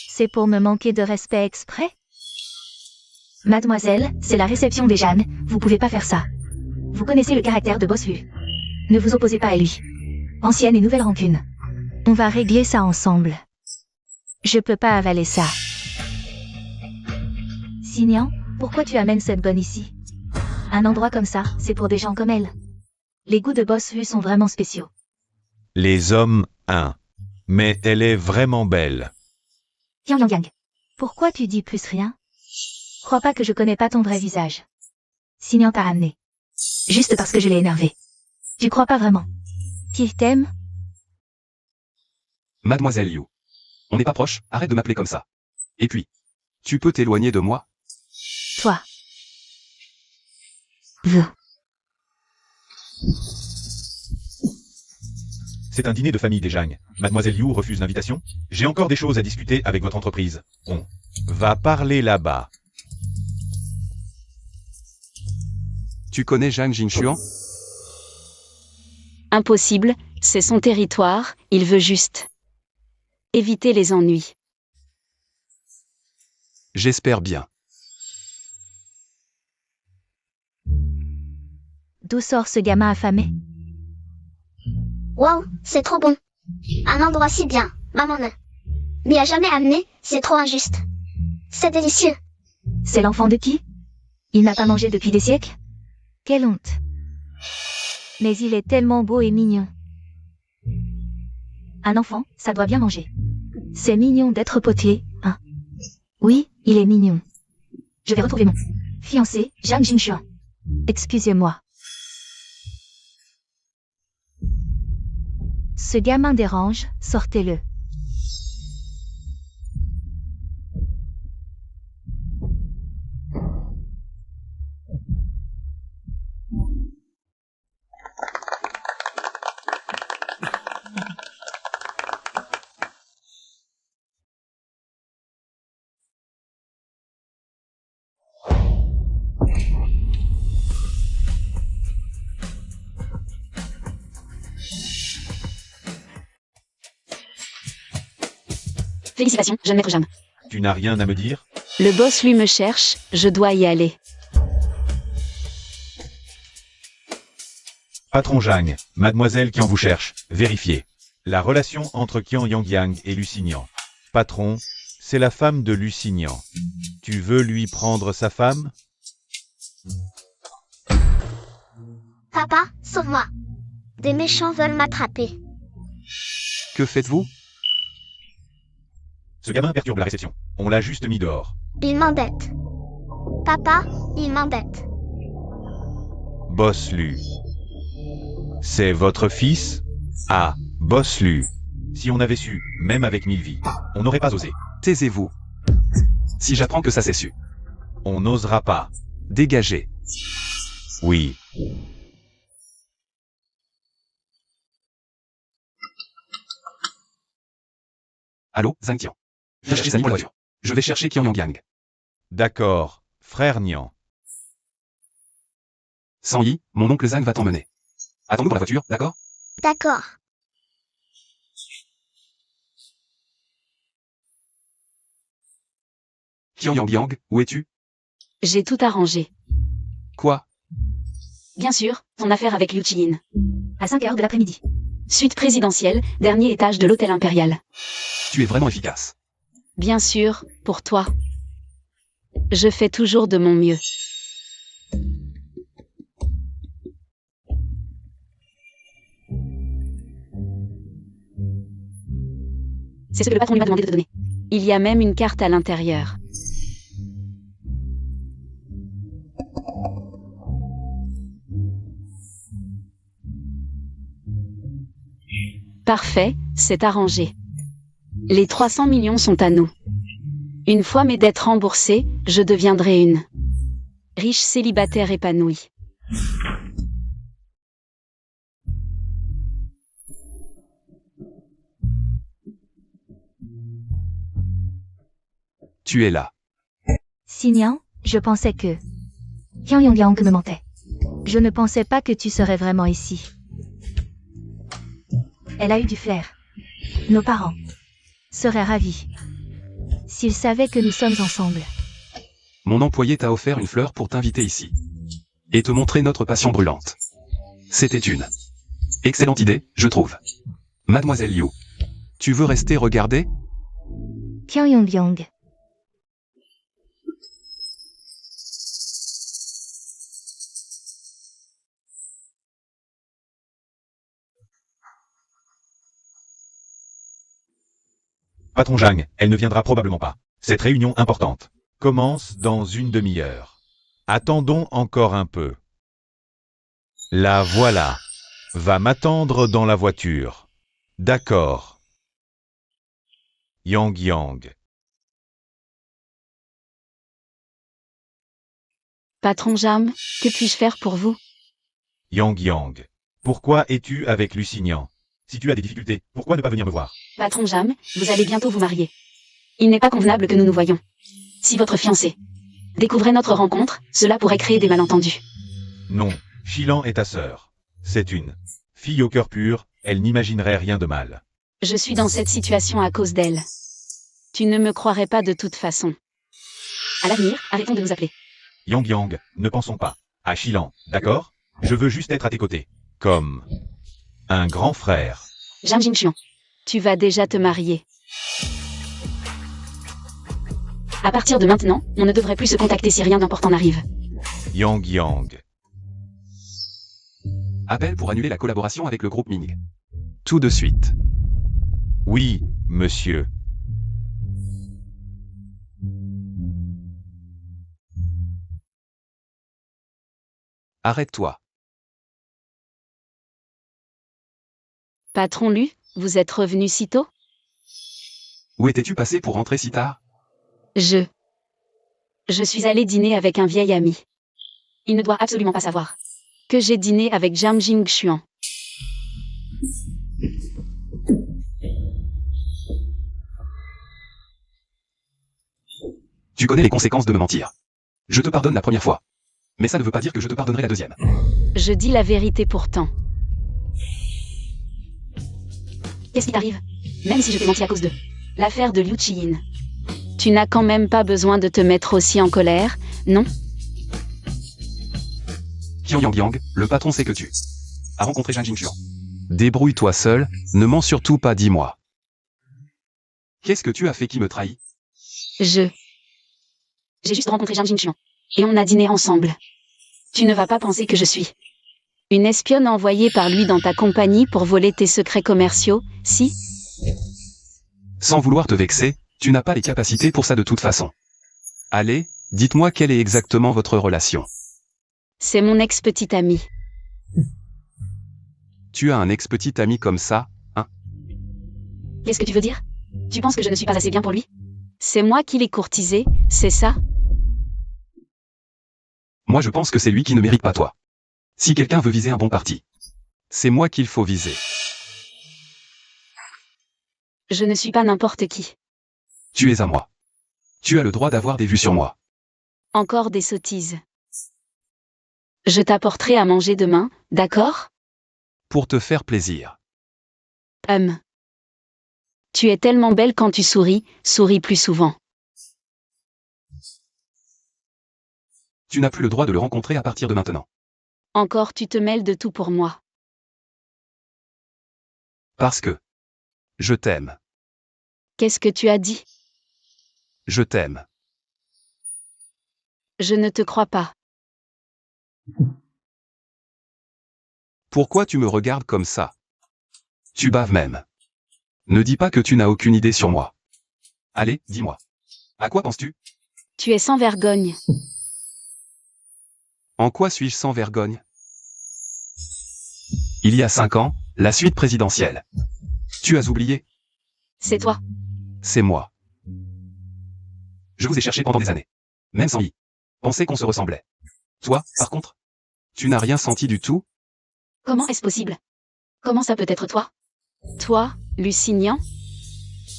C'est pour me manquer de respect exprès? Mademoiselle, c'est la réception des Jeanne, vous pouvez pas faire ça. Vous connaissez le caractère de Bossu. Ne vous opposez pas à lui. Ancienne et nouvelle rancune. On va régler ça ensemble. Je peux pas avaler ça. Xinian, pourquoi tu amènes cette bonne ici? Un endroit comme ça, c'est pour des gens comme elle. Les goûts de Bossu sont vraiment spéciaux. Les hommes, mais elle est vraiment belle. Yang Yang. Pourquoi tu dis plus rien? Crois pas que je connais pas ton vrai visage. Xinian t'a ramené. Juste parce que je l'ai énervé. Tu crois pas vraiment? Qu'il t'aime? Mademoiselle Liu. On n'est pas proche, arrête de m'appeler comme ça. Et puis, tu peux t'éloigner de moi? Toi. Vous. C'est un dîner de famille des Zhang. Mademoiselle Liu refuse l'invitation. J'ai encore des choses à discuter avec votre entreprise. On va parler là-bas. Tu connais Zhang Jinshuan? Impossible, c'est son territoire, il veut juste éviter les ennuis. J'espère bien. D'où sort ce gamin affamé? Waouh, c'est trop bon. Un endroit si bien, maman ne m'y a jamais amené, c'est trop injuste. C'est délicieux. C'est l'enfant de qui? Il n'a pas mangé depuis des siècles? Quelle honte. Mais il est tellement beau et mignon. Un enfant, ça doit bien manger. C'est mignon d'être potier, hein? Oui, il est mignon. Je vais retrouver mon fiancé, Zhang Jinshuan. Excusez-moi. Ce gamin dérange, sortez-le. Félicitations, jeune maître Jeanne. Tu n'as rien à me dire? Le boss lui me cherche, je dois y aller. Patron Zhang, mademoiselle Qian vous cherche, vérifiez. La relation entre Qian Yangyang et Lusignan. Patron, c'est la femme de Lusignan. Tu veux lui prendre sa femme? Papa, sauve-moi. Des méchants veulent m'attraper. Que faites-vous? Ce gamin perturbe la réception. On l'a juste mis dehors. Il m'embête. Papa, il m'embête. Boss Lu. C'est votre fils? Ah, Boss Lu. Si on avait su, même avec 1000 vies, on n'aurait pas osé. Taisez-vous. Si j'apprends que ça s'est su. On n'osera pas. Dégagez. Oui. Allô, Zhang Tian. Viens chercher Samy pour la voiture. Je vais chercher Qian Yangyang. D'accord, frère Nian. Sans Yi, mon oncle Zhang va t'emmener. Attends-nous pour la voiture, d'accord? D'accord. Qian Yangyang, où es-tu? J'ai tout arrangé. Quoi? Bien sûr, ton affaire avec Liu Qiyin. À 5 heures de l'après-midi. Suite présidentielle, dernier étage de l'hôtel impérial. Tu es vraiment efficace. Bien sûr, pour toi. Je fais toujours de mon mieux. C'est ce que le patron lui m'a demandé de te donner. Il y a même une carte à l'intérieur. Parfait, c'est arrangé. Les 300 millions sont à nous. Une fois mes dettes remboursées, je deviendrai une Riche célibataire épanoui. Tu es là. Xinian, je pensais que... Yang Yang Yang me mentait. Je ne pensais pas que tu serais vraiment ici. Elle a eu du flair. Nos parents seraient ravis s'ils savaient que nous sommes ensemble. Mon employé t'a offert une fleur pour t'inviter ici. Et te montrer notre passion brûlante. C'était une excellente idée, je trouve. Mademoiselle Liu. Tu veux rester regarder? Yang Yang Yang. Patron Zhang, elle ne viendra probablement pas. Cette réunion importante commence dans une demi-heure. Attendons encore un peu. La voilà. Va m'attendre dans la voiture. D'accord. Yang Yang. Patron Jam, que puis-je faire pour vous? Yang Yang. Pourquoi es-tu avec Lusignan? Si tu as des difficultés, pourquoi ne pas venir me voir? Patron Jam, vous allez bientôt vous marier. Il n'est pas convenable que nous nous voyions. Si votre fiancé découvrait notre rencontre, cela pourrait créer des malentendus. Non, Shilan est ta sœur. C'est une fille au cœur pur, elle n'imaginerait rien de mal. Je suis dans cette situation à cause d'elle. Tu ne me croirais pas de toute façon. À l'avenir, arrêtons de nous appeler. Yang Yang, ne pensons pas à Shilan, d'accord? Je veux juste être à tes côtés. Comme un grand frère. Jam Jingchuan, tu vas déjà te marier. À partir de maintenant, on ne devrait plus se contacter si rien d'important n'arrive. Yang Yang. Appel pour annuler la collaboration avec le groupe Ming. Tout de suite. Oui, monsieur. Arrête-toi. Patron Lu, vous êtes revenu si tôt? Où étais-tu passé pour rentrer si tard? Je suis allé dîner avec un vieil ami. Il ne doit absolument pas savoir que j'ai dîné avec Jam Jingxuan. Tu connais les conséquences de me mentir. Je te pardonne la première fois. Mais ça ne veut pas dire que je te pardonnerai la deuxième. Je dis la vérité pourtant. Qu'est-ce qui t'arrive? Même si je t'ai menti à cause de l'affaire de Liu Qiyin. Tu n'as quand même pas besoin de te mettre aussi en colère, non? Qian Yang Yang, le patron sait que tu as rencontré Zhang Jingchuan. Débrouille-toi seul, ne mens surtout pas, dis-moi. Qu'est-ce que tu as fait qui me trahit? J'ai juste rencontré Zhang Jingchuan. Et on a dîné ensemble. Tu ne vas pas penser que je suis une espionne envoyée par lui dans ta compagnie pour voler tes secrets commerciaux, si? Sans vouloir te vexer, tu n'as pas les capacités pour ça de toute façon. Allez, dites-moi quelle est exactement votre relation. C'est mon ex-petit ami. Tu as un ex-petit ami comme ça, hein? Qu'est-ce que tu veux dire? Tu penses que je ne suis pas assez bien pour lui? C'est moi qui l'ai courtisé, c'est ça? Moi je pense que c'est lui qui ne mérite pas toi. Si quelqu'un veut viser un bon parti, c'est moi qu'il faut viser. Je ne suis pas n'importe qui. Tu es à moi. Tu as le droit d'avoir des vues sur moi. Encore des sottises. Je t'apporterai à manger demain, d'accord? Pour te faire plaisir. Tu es tellement belle quand tu souris, souris plus souvent. Tu n'as plus le droit de le rencontrer à partir de maintenant. Encore tu te mêles de tout pour moi. Parce que je t'aime. Qu'est-ce que tu as dit? Je t'aime. Je ne te crois pas. Pourquoi tu me regardes comme ça? Tu baves même. Ne dis pas que tu n'as aucune idée sur moi. Allez, dis-moi. À quoi penses-tu? Tu es sans vergogne. En quoi suis-je sans vergogne? Il y a 5 ans, la suite présidentielle. Tu as oublié? C'est toi. C'est moi. Je vous ai cherché pendant des années. Même sans y penser qu'on se ressemblait. Toi, par contre? Tu n'as rien senti du tout? Comment est-ce possible? Comment ça peut être toi? Toi, Lusignan?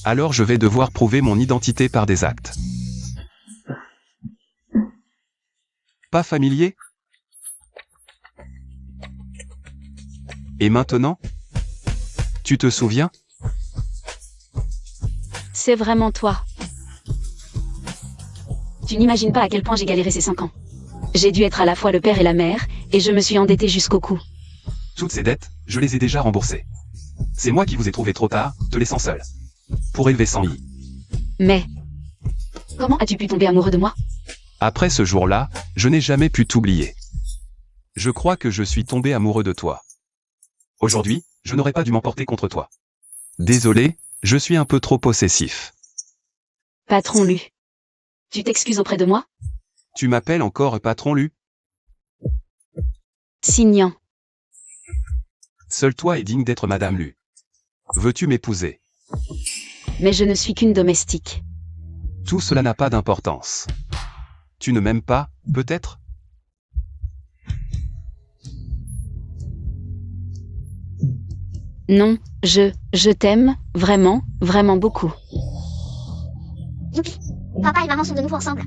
Alors je vais devoir prouver mon identité par des actes. Pas familier? Et maintenant? Tu te souviens? C'est vraiment toi. Tu n'imagines pas à quel point j'ai galéré ces 5 ans. J'ai dû être à la fois le père et la mère, et je me suis endettée jusqu'au cou. Toutes ces dettes, je les ai déjà remboursées. C'est moi qui vous ai trouvé trop tard, te laissant seul. Pour élever Sanyi. Mais... comment as-tu pu tomber amoureux de moi? Après ce jour-là, je n'ai jamais pu t'oublier. Je crois que je suis tombé amoureux de toi. Aujourd'hui, je n'aurais pas dû m'emporter contre toi. Désolé, je suis un peu trop possessif. Patron Lu. Tu t'excuses auprès de moi? Tu m'appelles encore patron Lu? Signan. Seul toi est digne d'être Madame Lu. Veux-tu m'épouser? Mais je ne suis qu'une domestique. Tout cela n'a pas d'importance. Tu ne m'aimes pas, peut-être? Non, je t'aime, vraiment, vraiment beaucoup. Youpi. Papa et maman sont de nouveau ensemble.